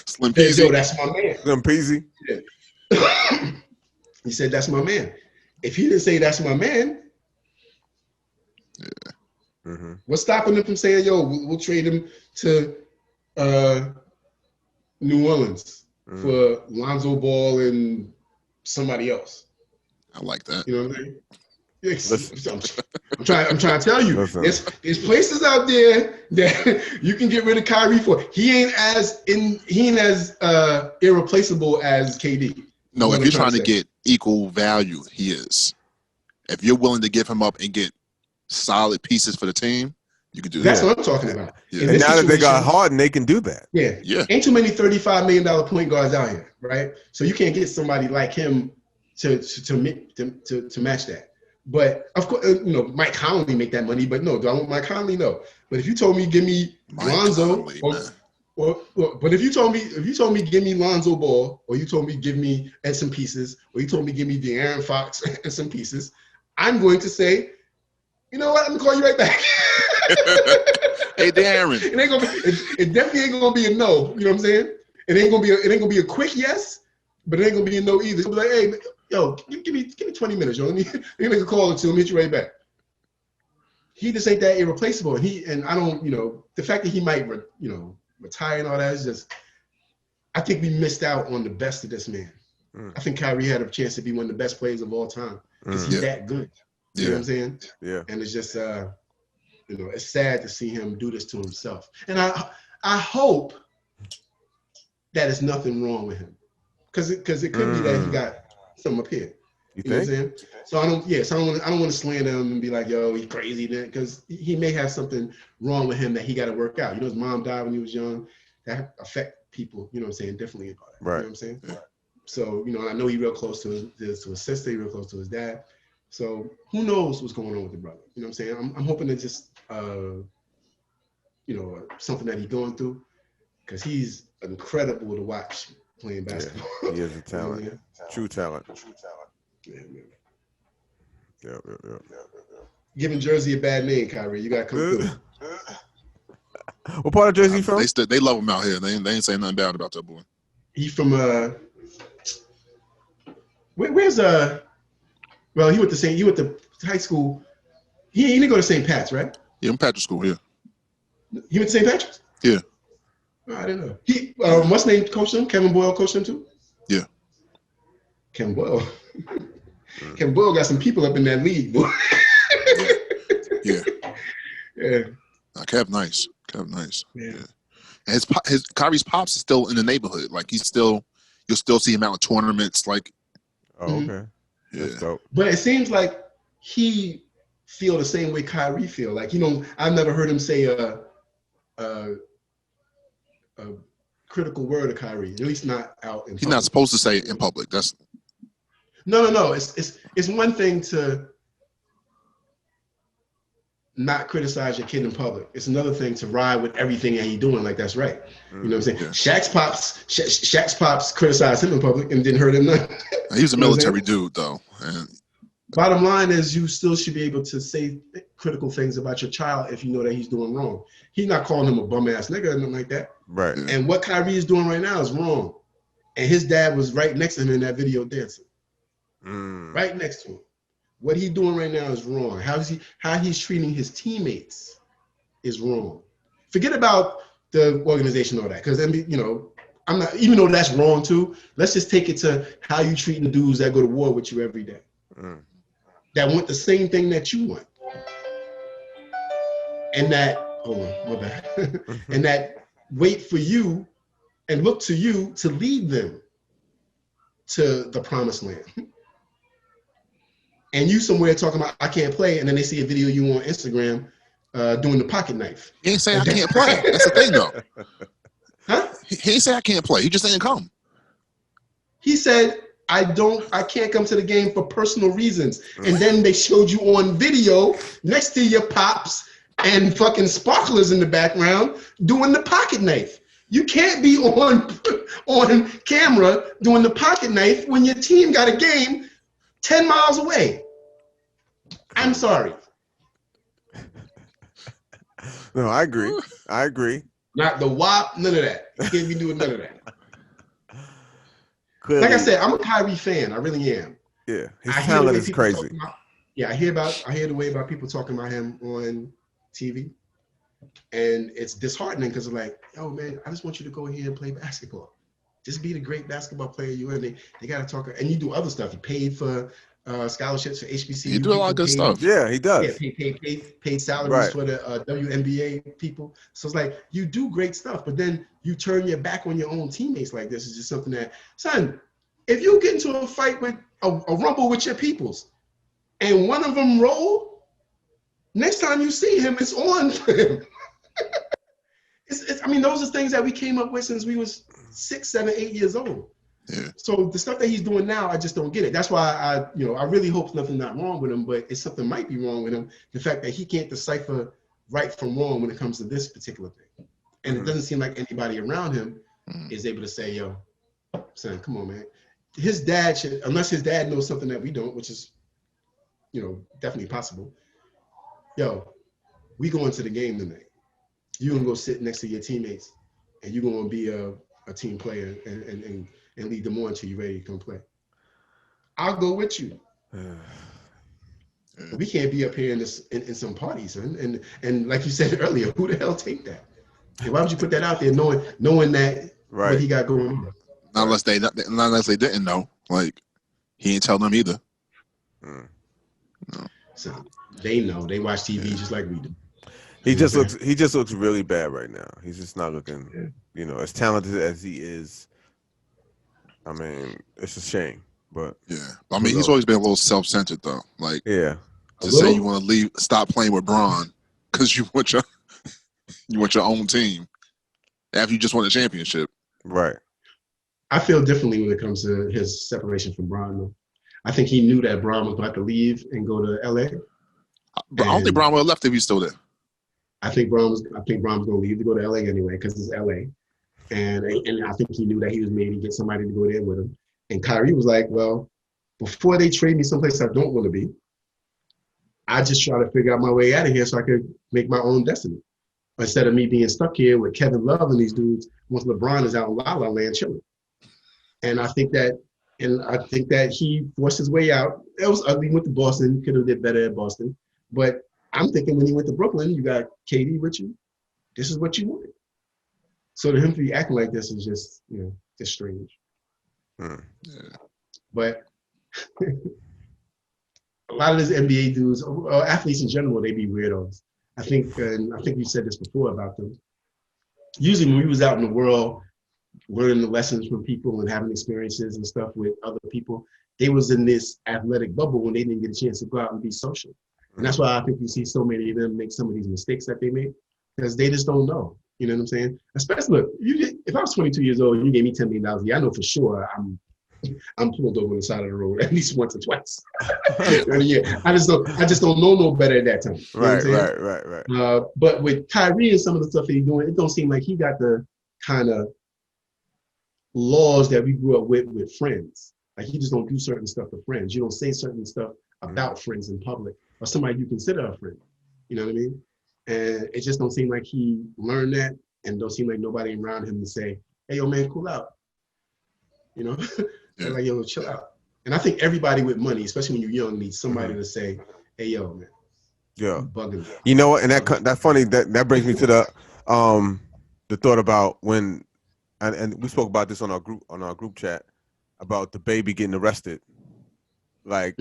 Slim Peasy. Yo, that's my man. Slim Peasy. Yeah. He said, that's my man. If he didn't say that's my man, what's stopping him from saying, yo, we'll trade him to New Orleans for Lonzo Ball and somebody else. I like that. You know what I'm saying? I'm trying to tell you, there's places out there that you can get rid of Kyrie for. He ain't as irreplaceable as KD. No, if you're trying to get equal value, he is. If you're willing to give him up and get solid pieces for the team, you can do that. That's what I'm talking about. Yeah. And now that they got Harden, they can do that. Yeah. Ain't too many $35 million point guards out here, right? So you can't get somebody like him to match that. But of course, Mike Conley make that money. But no, do I want Mike Conley? No. But if you told me give me Lonzo, but if you told me give me Lonzo Ball, or you told me give me and some pieces, or you told me give me De'Aaron Fox and some pieces, I'm going to say, you know what? I'm gonna call you right back. Hey, De'Aaron. It definitely ain't gonna be a no. You know what I'm saying? It ain't gonna be a quick yes, but it ain't gonna be a no either. It's gonna be like, hey, yo, give me 20 minutes, yo. Let me make a call or two. Let me hit you right back. He just ain't that irreplaceable. And I don't, the fact that he might, retire and all that is just, I think we missed out on the best of this man. I think Kyrie had a chance to be one of the best players of all time because he's that good. You know what I'm saying? Yeah. And it's just, it's sad to see him do this to himself. And I hope that there's nothing wrong with him, because it could be that he got something up here. You know what I'm think? saying? So I don't want to slander him and be like, yo, he's crazy, because he may have something wrong with him that he got to work out. His mom died when he was young. That affect people, differently. Right. You know what I'm saying? Yeah. So, I know he's real close to his sister, real close to his dad. So who knows what's going on with the brother? You know what I'm saying? I'm hoping it's just, something that he's going through, because he's incredible to watch playing basketball. Yeah, he is a talent. True talent. Yeah, man. Yeah. Giving Jersey a bad name, Kyrie. You got to come through. What part of Jersey you from? They love him out here. They ain't saying nothing bad about that boy. He from where's well, he went to high school. He didn't go to St. Pat's, right? Yeah, I'm Patrick School, yeah. He went to St. Patrick's? Yeah. Oh, I didn't know. He what's name coached him? Kevin Boyle coached him too? Yeah. Kevin Boyle. Kevin Boyle got some people up in that league, boy. Yeah. Yeah. Kev nice. Yeah. And his Kyrie's pops is still in the neighborhood. Like you'll still see him out in tournaments. Like, oh, okay. Yeah. That's dope. But it seems like he feel the same way Kyrie feel. Like, I've never heard him say a critical word to Kyrie. At least not out in public. He's not supposed to say it in public. That's no. It's one thing to not criticize your kid in public. It's another thing to ride with everything that he's doing. Like, that's right. You know what I'm saying? Yeah. Shaq's pops criticized him in public and didn't hurt him none. He was a military dude, though. And bottom line is, you still should be able to say critical things about your child if you know that he's doing wrong. He's not calling him a bum ass nigga or nothing like that. Right. And what Kyrie is doing right now is wrong. And his dad was right next to him in that video dancing. Right next to him. What he's doing right now is wrong. How he's treating his teammates is wrong. Forget about the organization or that, because I'm not. Even though that's wrong too, let's just take it to how you treating the dudes that go to war with you every day, that want the same thing that you want, and that and that wait for you and look to you to lead them to the promised land. And you somewhere talking about I can't play, and then they see a video you on Instagram doing the pocket knife. He ain't say I can't play. That's the thing, though. Huh? He ain't say I can't play. He just didn't come. He said I can't come to the game for personal reasons. And then they showed you on video next to your pops and fucking sparklers in the background doing the pocket knife. You can't be on camera doing the pocket knife when your team got a game 10 miles away. I'm sorry. No, I agree. Not the WAP, none of that. You can't be doing none of that. Clearly. Like I said, I'm a Kyrie fan. I really am. Yeah, his talent is crazy. I hear the way about people talking about him on TV, and it's disheartening because like, yo, man, I just want you to go here and play basketball. Just be the great basketball player you are. They got to talk, and you do other stuff. You paid for scholarships for HBCU. You do a lot of good stuff. Yeah, he does. Yeah, paid salaries for the WNBA people. So it's like you do great stuff, but then you turn your back on your own teammates like this. Is just something that, son, if you get into a fight with a rumble with your peoples, and one of them roll, next time you see him, it's on for him. I mean, those are things that we came up with since we was 6, 7, 8 years old. Yeah. So the stuff that he's doing now, I just don't get it. That's why I really hope nothing's not wrong with him, but it's something might be wrong with him. The fact that he can't decipher right from wrong when it comes to this particular thing. And it doesn't seem like anybody around him is able to say, yo, son, come on, man. His dad should, unless his dad knows something that we don't, which is, definitely possible. Yo, we going to the game tonight. You're going to go sit next to your teammates and you're going to be a team player and lead them on until you're ready to come play. I'll go with you. We can't be up here in some parties, and like you said earlier, who the hell take that? And why would you put that out there knowing that what he got going on? Not unless they didn't know. Like, he ain't tell them either. Mm. No. So they know. They watch TV just like we do. He just looks really bad right now. He's just not looking, as talented as he is. I mean, it's a shame, but yeah. I mean, he's always been a little self-centered though. Like, yeah, to say you want to stop playing with Bron because you want your own team after you just won a championship. Right. I feel differently when it comes to his separation from Bron, though. I think he knew that Bron was going to have to leave and go to LA. But I don't think Bron would have left if he's still there. I think Bron was going to leave to go to LA anyway because it's LA. And I think he knew that he was made to get somebody to go there with him. And Kyrie was like, well, before they trade me someplace I don't want to be, I just try to figure out my way out of here so I could make my own destiny. Instead of me being stuck here with Kevin Love and these dudes once LeBron is out in La La Land chilling. And I think that he forced his way out. It was ugly. He went to Boston, could have did better at Boston. But I'm thinking when he went to Brooklyn, you got KD with you. This is what you wanted. So to him to be acting like this is just, just strange. Yeah. But a lot of these NBA dudes, or athletes in general, they be weirdos. I think you said this before about them. Usually when we was out in the world, learning the lessons from people and having experiences and stuff with other people, they was in this athletic bubble when they didn't get a chance to go out and be social. And that's why I think you see so many of them make some of these mistakes that they make because they just don't know. You know what I'm saying? Especially, look, if I was 22 years old and you gave me $10 million a year, I know for sure I'm pulled over on the side of the road at least once or twice. Yeah, I just don't know no better at that time. Right. But with Kyrie and some of the stuff that he's doing, it don't seem like he got the kind of laws that we grew up with friends. Like you just don't do certain stuff to friends. You don't say certain stuff about friends in public or somebody you consider a friend. You know what I mean? And it just don't seem like he learned that, and don't seem like nobody around him to say, "Hey, yo, man, cool out." Yeah. Like, yo, chill out. And I think everybody with money, especially when you're young, needs somebody to say, "Hey, yo, man, yeah, bugging." You know what? And that funny that brings me to the thought about when, and we spoke about this on our group chat about the baby getting arrested. Like,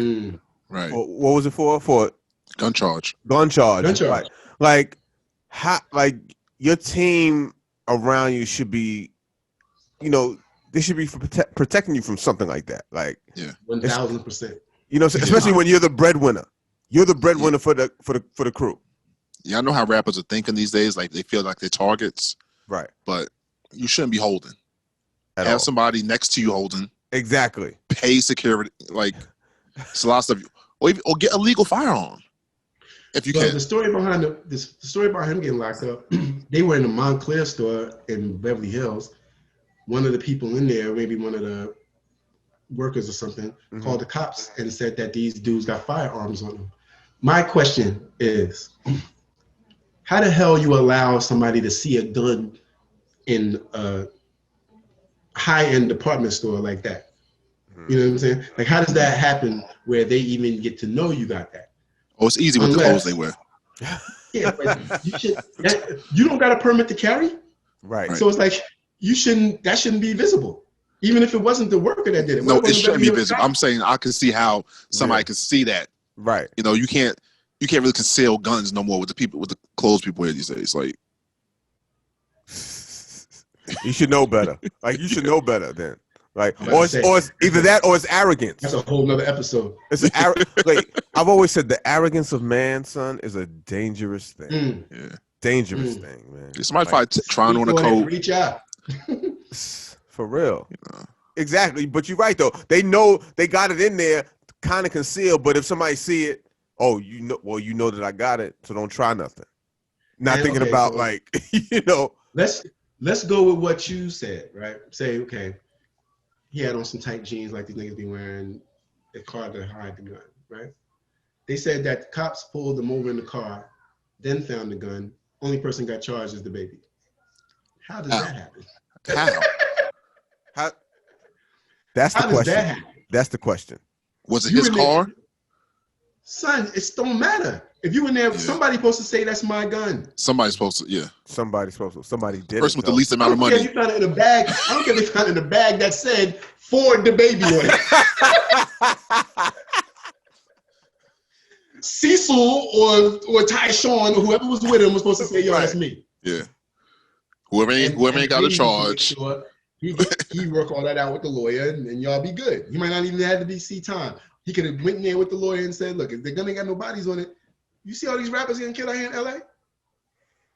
right? What was it for? For gun charge. Right. Like, your team around you should be, they should be protecting you from something like that. Like, 1,000%. Especially when you're the breadwinner. You're the breadwinner for the crew. Yeah, I know how rappers are thinking these days. Like they feel like they're targets. Right. But you shouldn't be holding. Have somebody next to you holding. Exactly. Pay security. Like, it's a lot of stuff. Or get a legal firearm. If you can. The story behind the story about him getting locked up, they were in the Montclair store in Beverly Hills. One of the people in there, maybe one of the workers or something, called the cops and said that these dudes got firearms on them. My question is, how the hell you allow somebody to see a gun in a high-end department store like that? You know what I'm saying? Like, how does that happen where they even get to know you got that? Oh, it's easy with the clothes they wear. Yeah, but you don't got a permit to carry. Right. So it's like that shouldn't be visible. Even if it wasn't the worker that did it. No, it shouldn't be visible. I'm saying I can see how somebody can see that. Right. You know, you can't really conceal guns no more with the clothes people wear these days. Like, you should know better. Like, you should know better then. Like, or it's either that or it's arrogance. That's a whole nother episode. It's like I've always said, the arrogance of man, son, is a dangerous thing. Yeah, dangerous thing, man. Somebody like, trying on a coat. Reach out. For real. Exactly. But you're right though. They know they got it in there, kind of concealed. But if somebody see it, you know that I got it, so don't try nothing. Not thinking about like, you know. Let's go with what you said, right? Say, okay, he had on some tight jeans like these niggas be wearing. The car to hide the gun, right? They said that the cops pulled them over in the car, then found the gun. Only person got charged is the baby. How does that happen? How? That's the question. That happen? That's the question. Was it his car? Son, it don't matter. If you in there, somebody's supposed to say that's my gun. Somebody's supposed to, Somebody's supposed to. Somebody did. Person with the least amount of money. I don't care if you found it in a bag. I don't care if they found it in a bag that said Ford the baby on it. Cecil or Tyshawn or whoever was with him was supposed to say, "Yo, that's me." Yeah. Whoever ain't got a charge. Sure he work all that out with the lawyer, and y'all be good. He might not even have to be see time. He could have went in there with the lawyer and said, "Look, if the gun ain't got no bodies on it, you see all these rappers getting killed out here in LA?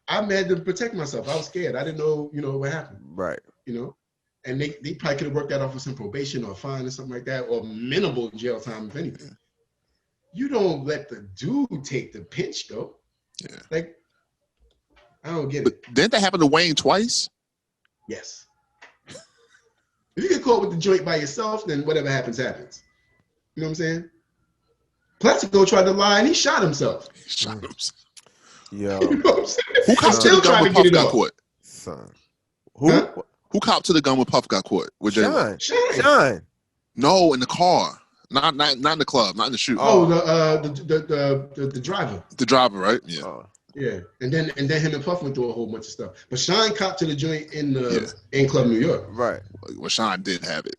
I had to protect myself. I was scared. I didn't know, what happened. Right. And they probably could have worked that off with some probation or a fine or something like that, or minimal jail time, if anything. You don't let the dude take the pinch, though. Yeah. Like, I don't get it. Didn't that happen to Wayne twice? Yes. If you get caught with the joint by yourself, then whatever happens, happens. You know what I'm saying? Plaxico tried to lie and he shot himself. Yo. You know what I'm saying? Who copped to the gun when Puff got caught? Son. Who copped to the gun when Puff got caught? Sean. No, in the car. Not in the club, not in the shoot. Oh, the driver. The driver, right? Yeah. Yeah. And then him and Puff went through a whole bunch of stuff. But Sean copped to the joint in Club New York. Right. Well, Sean did have it.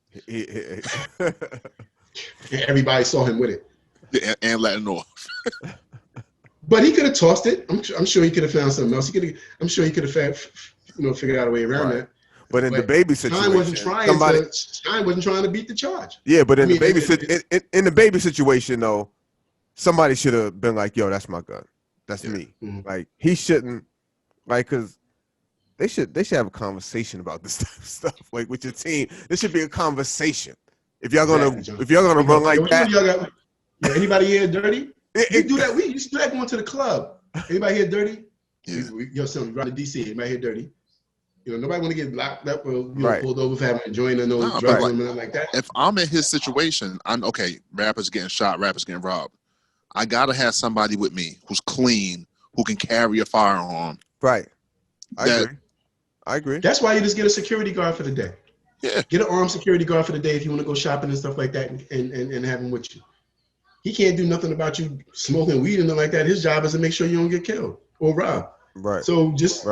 Everybody saw him with it. Yeah, and letting off. But he could have tossed it. I'm sure he could have found something else. I'm sure he could have figured out a way around that. But in the baby situation, Shine wasn't trying to beat the charge. Yeah, but in the baby situation though, somebody should have been like, "Yo, that's my gun. That's me." Mm-hmm. Like he shouldn't, like, because they should have a conversation about this type of stuff. Like with your team, there should be a conversation. If y'all gonna run like that. Anybody here dirty? We do that. We used to do that going to the club. Anybody here dirty? Yeah. Son, run to DC. Anybody here dirty? Nobody want to get locked up or pulled over for having a joint or no drugs or anything like that. If I'm in his situation, I'm okay. Rappers getting shot, rappers getting robbed. I gotta have somebody with me who's clean, who can carry a firearm. Right. I agree. That's why you just get a security guard for the day. Yeah. Get an armed security guard for the day if you want to go shopping and stuff like that, and have him with you. He can't do nothing about you smoking weed and nothing like that. His job is to make sure you don't get killed or robbed. Right. So just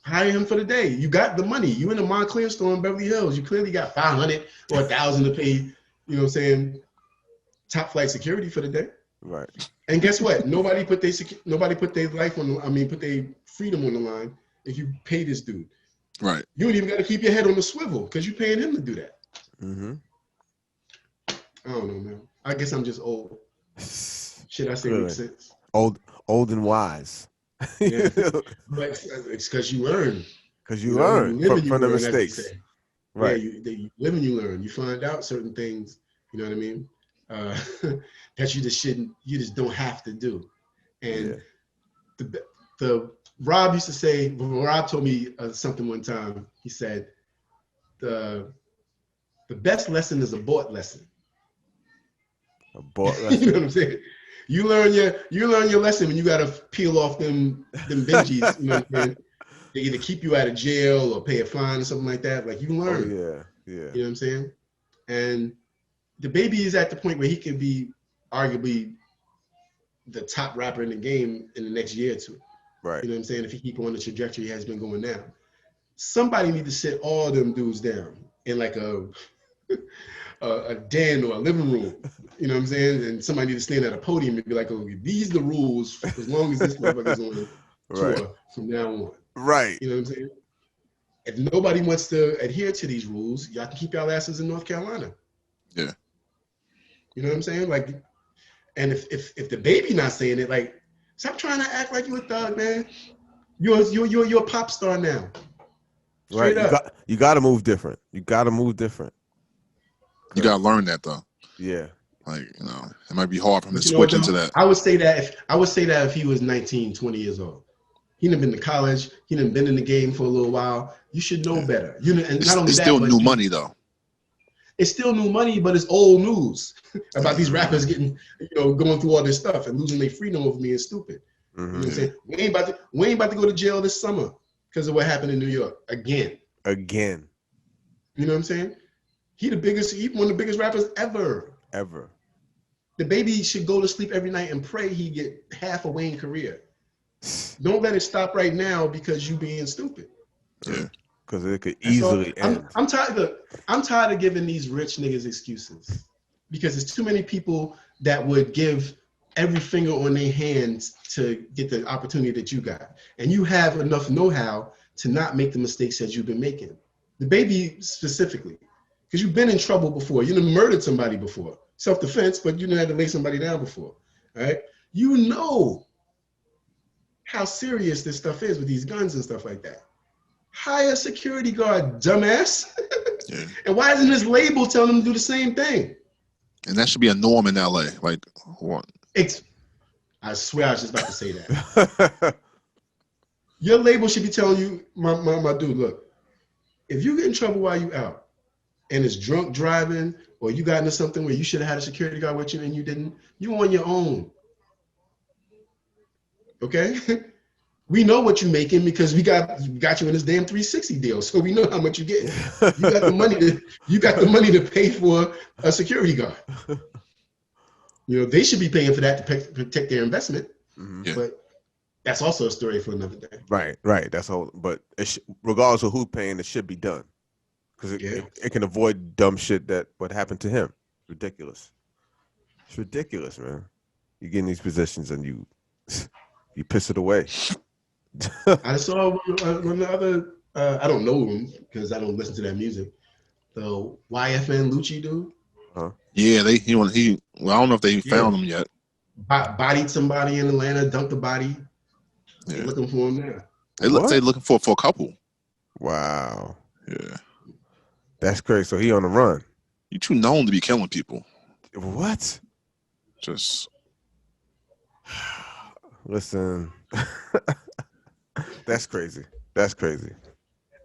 hire him for the day. You got the money. You in the Montclair store in Beverly Hills. You clearly got $500 or $1,000 to pay. You know what I'm saying? Top flight security for the day. Right. And guess what? Nobody put their life on. Put their freedom on the line if you pay this dude. Right. You don't even got to keep your head on the swivel because you're paying him to do that. Mm-hmm. I don't know, man. I guess I'm just old. Shit, I say makes sense. Old and wise. Yeah. But it's because you learn. Because you learn from the mistakes. Right. Yeah, you live and you learn. You find out certain things, you know what I mean? That you just don't have to do. And the Rob used to say, Rob told me something one time. He said, the best lesson is a bought lesson. A bought lesson. You know what I'm saying? You learn your lesson when you gotta peel off them Benjis, you know what I'm saying? They either keep you out of jail or pay a fine or something like that. Like you learn. Yeah. You know what I'm saying? And the baby is at the point where he can be arguably the top rapper in the game in the next year or two. Right. You know what I'm saying? If he keep on the trajectory he has been going now. Somebody need to sit all them dudes down in like a den or a living room. You know what I'm saying? And somebody need to stand at a podium and be like, "Oh, these are the rules as long as this motherfucker's on tour from now on." Right. You know what I'm saying? If nobody wants to adhere to these rules, y'all can keep y'all asses in North Carolina. Yeah. You know what I'm saying? Like, and if the baby not saying it, like, stop trying to act like you a thug, man. You're a pop star now. Straight up. You got to move different. You got to move different. You got to learn that though. Yeah. Like, you know, it might be hard for him to switch into that. I would say that if he was 19, 20 years old. He done been to college. He done been in the game for a little while. You should know better. And not only it's that, still new money though. It's still new money, but it's old news about these rappers getting, going through all this stuff and losing their freedom over being stupid. You know what I'm saying? We ain't about to go to jail this summer because of what happened in New York again. You know what I'm saying? He one of the biggest rappers ever. The baby should go to sleep every night and pray he get half a Wayne career. Don't let it stop right now because you being stupid. Yeah. Because it could easily end. I'm tired of giving these rich niggas excuses because there's too many people that would give every finger on their hands to get the opportunity that you got. And you have enough know-how to not make the mistakes that you've been making. The baby specifically, because you've been in trouble before. You done murdered somebody before. Self-defense, but you done had to lay somebody down before. All right? You know how serious this stuff is with these guns and stuff like that. Hire a security guard, dumbass. Yeah. And why isn't this label telling them to do the same thing? And that should be a norm in LA. Like, what? I swear I was just about to say that. Your label should be telling you, my dude, look, if you get in trouble while you out and it's drunk driving or you got into something where you should have had a security guard with you and you didn't, you on your own. Okay? We know what you're making because we got you in this damn 360 deal, so we know how much you get. You got the money to pay for a security guard. They should be paying for that to protect their investment. Yeah. But that's also a story for another day. Right. That's all. But regardless of who's paying, it should be done because it can avoid dumb shit that what happened to him. Ridiculous. It's ridiculous, man. You get in these positions and you piss it away. I saw one of the other, I don't know him because I don't listen to that music. The YFN Lucci dude. Yeah, I don't know if they found him yet. Bodied somebody in Atlanta, dumped the body. Yeah. They're looking for him now. They're looking for a couple. Wow. Yeah. That's crazy. So he on the run. You too known to be killing people. What? Just listen. That's crazy.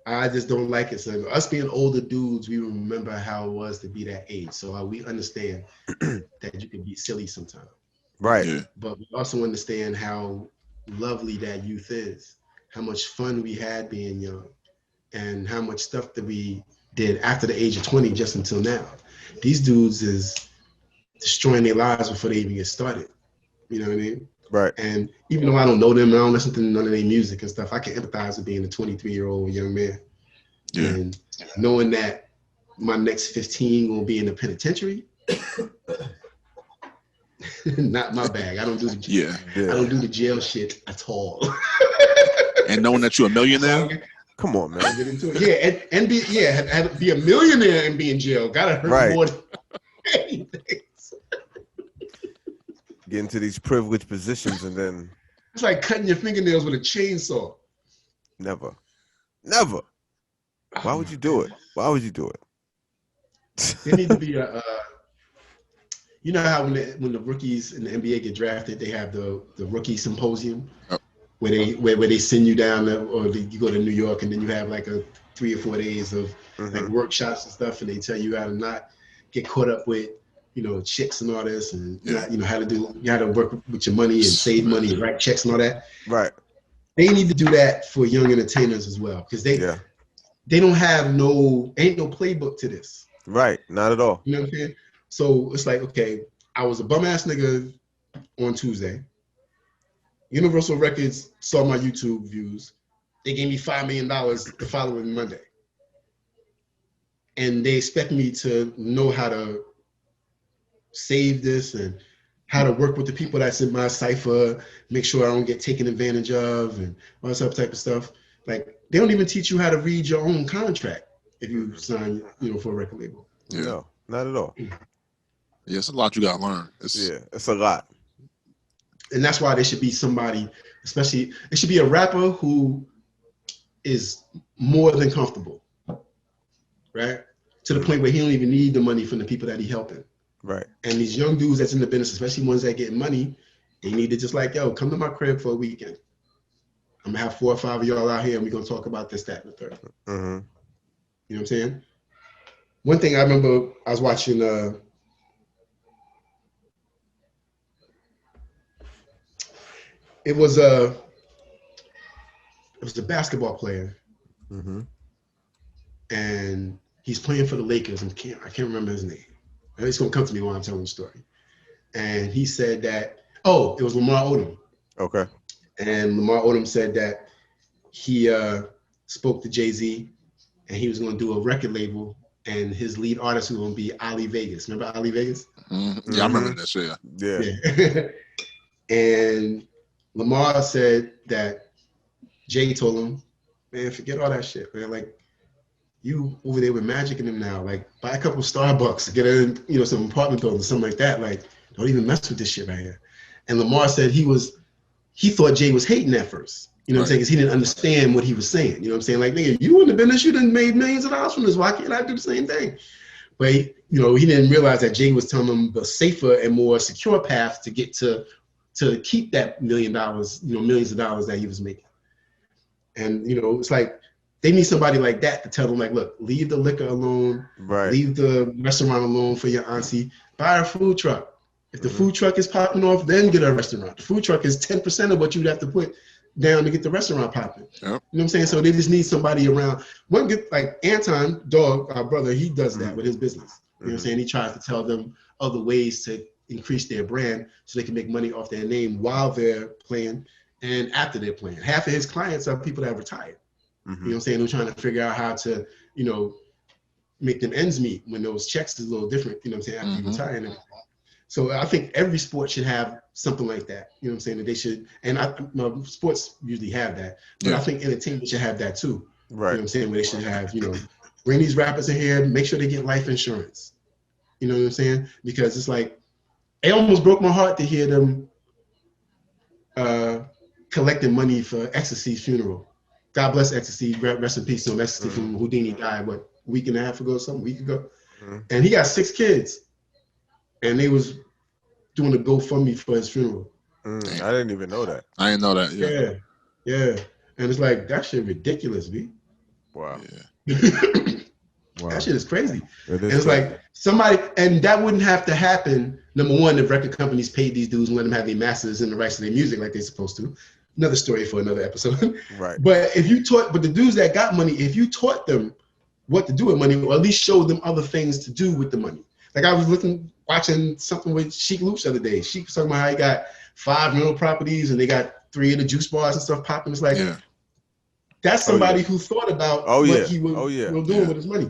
I just don't like it. So us being older dudes, we remember how it was to be that age. So we understand that you can be silly sometimes. Right. Yeah. But we also understand how lovely that youth is, how much fun we had being young, and how much stuff that we did after the age of 20 just until now. These dudes is destroying their lives before they even get started. You know what I mean? Right. And even though I don't know them, I don't listen to none of their music and stuff, I can empathize with being a 23-year-old young man. Yeah. And knowing that my next 15 will be in the penitentiary, not my bag. I don't do the jail shit at all. And knowing that you're a millionaire? Come on, man. Get into it. Yeah, and be a millionaire and be in jail. Gotta hurt more than anything. Get into these privileged positions and then it's like cutting your fingernails with a chainsaw. Never. Why would you do it? There need to be a you know how when the rookies in the NBA get drafted, they have the rookie symposium where they send you down you go to New York and then you have like a 3 or 4 days of like workshops and stuff, and they tell you how to not get caught up with chicks and all this, and how to work with your money and save money and write checks and all that. Right. They need to do that for young entertainers as well, because they don't have ain't no playbook to this. Right. Not at all. You know what I'm saying? So it's like, okay, I was a bum ass nigga on Tuesday. Universal Records saw my YouTube views. They gave me $5 million the following Monday. and they expect me to know how to save this and how to work with the people that's in my cipher, make sure I don't get taken advantage of, and all this other type of stuff. Like, they don't even teach you how to read your own contract if you sign, for a record label. Yeah. No, not at all. Yeah, it's a lot you gotta learn. It's a lot. And that's why there should be somebody, especially, it should be a rapper who is more than comfortable, right? To the point where he don't even need the money from the people that he helping. Right. And these young dudes that's in the business, especially ones that get money, they need to just like, yo, come to my crib for a weekend. I'm gonna have 4 or 5 of y'all out here and we're gonna talk about this, that, and the third. Mm-hmm. You know what I'm saying? One thing I remember, I was watching it was a basketball player. Mm-hmm. And he's playing for the Lakers. I can't remember his name. It's gonna come to me while I'm telling the story. And he said that, it was Lamar Odom. Okay. And Lamar Odom said that he spoke to Jay-Z and he was gonna do a record label and his lead artist was gonna be Ali Vegas. Remember Ali Vegas? Mm-hmm. Yeah, I remember that shit. Yeah. And Lamar said that Jay told him, man, forget all that shit, man. Like, you over there with Magic in them now, like, buy a couple of Starbucks, get in, some apartment buildings, something like that. Like, don't even mess with this shit right here. And Lamar said he thought Jay was hating at first. You know what I'm saying? Because he didn't understand what he was saying. You know what I'm saying? Like, nigga, you in the business, you done made millions of dollars from this. Why can't I do the same thing? But he didn't realize that Jay was telling him the safer and more secure path to get to keep that $1 million, millions of dollars that he was making. And, it's like, they need somebody like that to tell them, like, look, leave the liquor alone, right? Leave the restaurant alone for your auntie. Buy a food truck. If the food truck is popping off, then get a restaurant. The food truck is 10% of what you'd have to put down to get the restaurant popping. Yep. You know what I'm saying? So they just need somebody around. One good, like Anton, Dog, our brother, he does that with his business. You know what I'm saying? He tries to tell them other ways to increase their brand so they can make money off their name while they're playing and after they're playing. Half of his clients are people that have retired. You know what I'm saying? They're trying to figure out how to, make them ends meet when those checks is a little different, you know what I'm saying, after you retire and everything. So I think every sport should have something like that. You know what I'm saying? That they should, and sports usually have that, but I think entertainment should have that too. Right. You know what I'm saying? Where they should have, bring these rappers in here, make sure they get life insurance. You know what I'm saying? Because it's like, it almost broke my heart to hear them collecting money for Ecstasy's funeral. God bless Ecstasy, rest in peace. Ecstasy from Houdini died, a week and a half ago, a week ago. And he got 6 kids. And they was doing a GoFundMe for his funeral. I didn't even know that. I didn't know that. Yeah. And it's like, that shit ridiculous, B. Wow. Yeah. Wow. That shit is crazy. And it's like somebody, and that wouldn't have to happen. Number one, if record companies paid these dudes and let them have their masters and the rights to their music like they're supposed to. Another story for another episode. Right. But the dudes that got money, if you taught them what to do with money, or at least showed them other things to do with the money. Like I was watching something with Sheik Luch the other day. Sheik was talking about how he got 5 rental properties and they got 3 of the juice bars and stuff popping. It's like, that's somebody who thought about what he was doing with his money.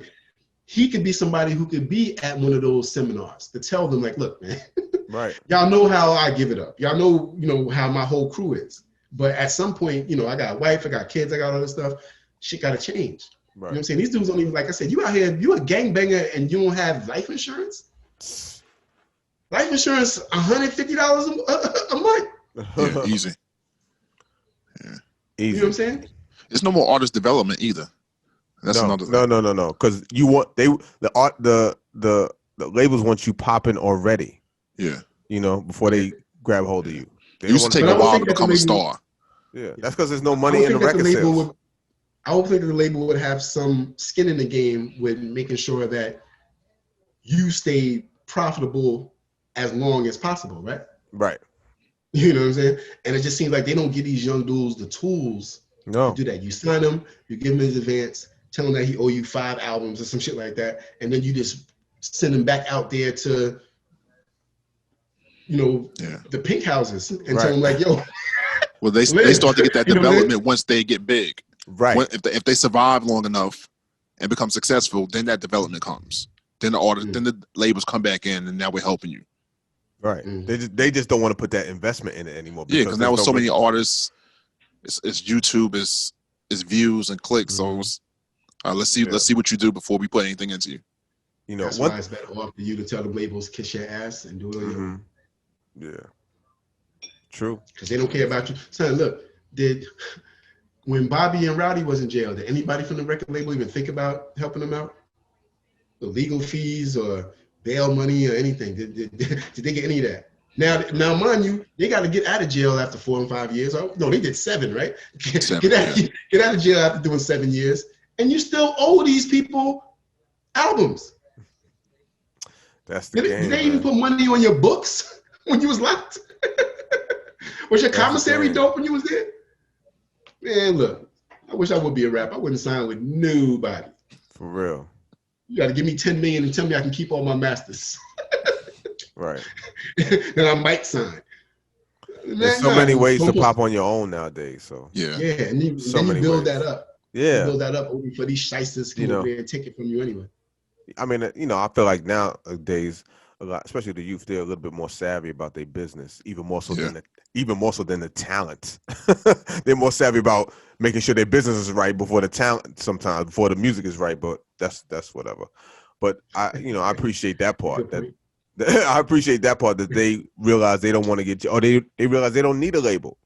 He could be somebody who could be at one of those seminars to tell them, like, look, man, right? Y'all know how I give it up. Y'all know, how my whole crew is. But at some point, I got a wife, I got kids, I got all this stuff. Shit got to change. Right. You know what I'm saying? These dudes don't even, like I said, you out here, you a gangbanger and you don't have life insurance? Life insurance, $150 a month. Yeah, easy. Yeah. Easy. You know what I'm saying? It's no more artist development either. That's another thing. No. Because you want the labels want you popping already. Yeah. Before they grab hold of you. It used to take a while to become a star. Yeah, that's because there's no money in the record sales. I would think that the label would have some skin in the game with making sure that you stay profitable as long as possible, right? Right. You know what I'm saying? And it just seems like they don't give these young dudes the tools to do that. You sign them, you give him his advance, tell him that he owe you 5 albums or some shit like that, and then you just send him back out there to, the pink houses and tell him like, yo. Well, they start to get that development once they get big. Right. If they survive long enough, and become successful, then that development comes. Then the labels come back in, and now we're helping you. Right. They just don't want to put that investment in it anymore. Because now with so many artists, it's YouTube, it's views and clicks. So let's see what you do before we put anything into you. You know, that's why it's better off for you to tell the labels kiss your ass and do it on your own. Yeah. True. Because they don't care about you. Son, look, when Bobby and Rowdy was in jail, did anybody from the record label even think about helping them out? The legal fees or bail money or anything? Did they get any of that? Now, mind you, they got to get out of jail after 4 and 5 years. Oh, no, they did 7, right? Get out of jail after doing 7 years, and you still owe these people albums. That's the game. Did they even put money on your books when you was locked? Was your commissary dope when you was there? Man, look, I wish I would be a rapper. I wouldn't sign with nobody. For real. You got to give me $10 million and tell me I can keep all my masters. Right. Then I might sign. There's so many ways to pop on your own nowadays. So yeah, and then you build that up. Yeah, you build that up only for these shysters to come over there and take it from you anyway. I mean, I feel like nowadays, a lot, especially the youth, they're a little bit more savvy about their business, even more so than the talent. They're more savvy about making sure their business is right before the talent. Sometimes before the music is right, but that's whatever. But I appreciate that part. I appreciate that part that they realize they don't want to get, or they realize they don't need a label.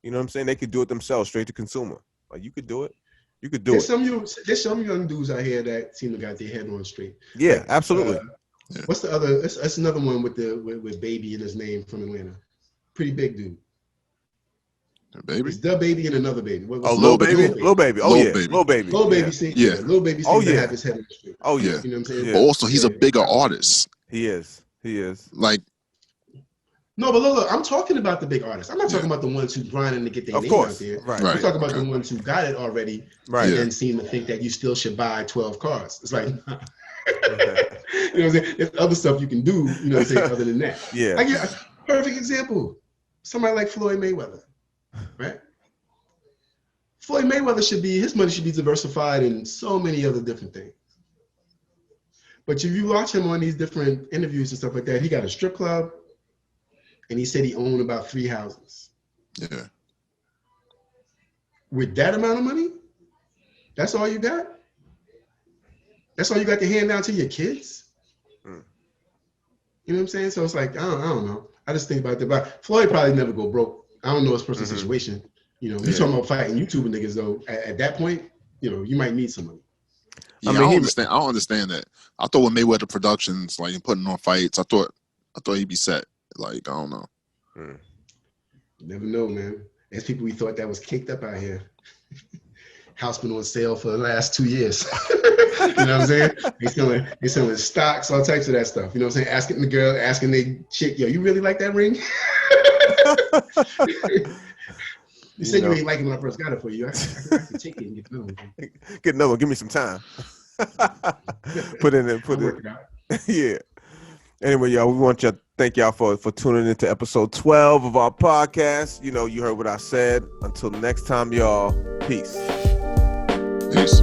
You know what I'm saying? They could do it themselves, straight to consumer. Like, you could do it. You could do it. There's some young dudes out here that seem to got their head on straight. Yeah, like, absolutely. What's the other? That's another one with Baby in his name from Atlanta. Pretty big dude. Baby. It's the Baby and another Baby. Lil Baby. Lil Baby. Oh yeah, Lil Baby. Lil Baby. Lil Baby seems to have his head on straight. Oh yeah. You know what I'm saying? Yeah. But also, he's a bigger artist. He is. Like. No, but look, I'm talking about the big artists. I'm not talking about the ones who grinding to get their name out there. Right. I'm talking about the ones who got it already and then seem to think that you still should buy 12 cars. It's like, you know what I'm saying? There's other stuff you can do, you know what I'm saying, other than that. Yeah. I get a perfect example. Somebody like Floyd Mayweather, right? Floyd Mayweather his money should be diversified in so many other different things. But if you watch him on these different interviews and stuff like that, he got a strip club. And he said he owned about 3 houses. Yeah. With that amount of money, that's all you got? That's all you got to hand down to your kids? You know what I'm saying? So it's like, I don't know. I just think about that. But Floyd probably never go broke. I don't know his personal situation. You know, you're talking about fighting YouTuber niggas though. At that point, you know, you might need some money. Yeah, I don't understand that. I thought with Mayweather Productions, like putting on fights, I thought he'd be set. Like, I don't know. You never know, man. There's people we thought that was kicked up out here. House been on sale for the last 2 years. You know what I'm saying? They selling stocks, all types of that stuff. You know what I'm saying? Asking the girl, asking the chick, yo, you really like that ring? You said you ain't like it when I first got it for you. I can take it and get another one. Get another one. Give me some time. Put it. Yeah. Anyway, y'all, we want to thank y'all for tuning into episode 12 of our podcast. You know, you heard what I said. Until next time, y'all. Peace. Peace.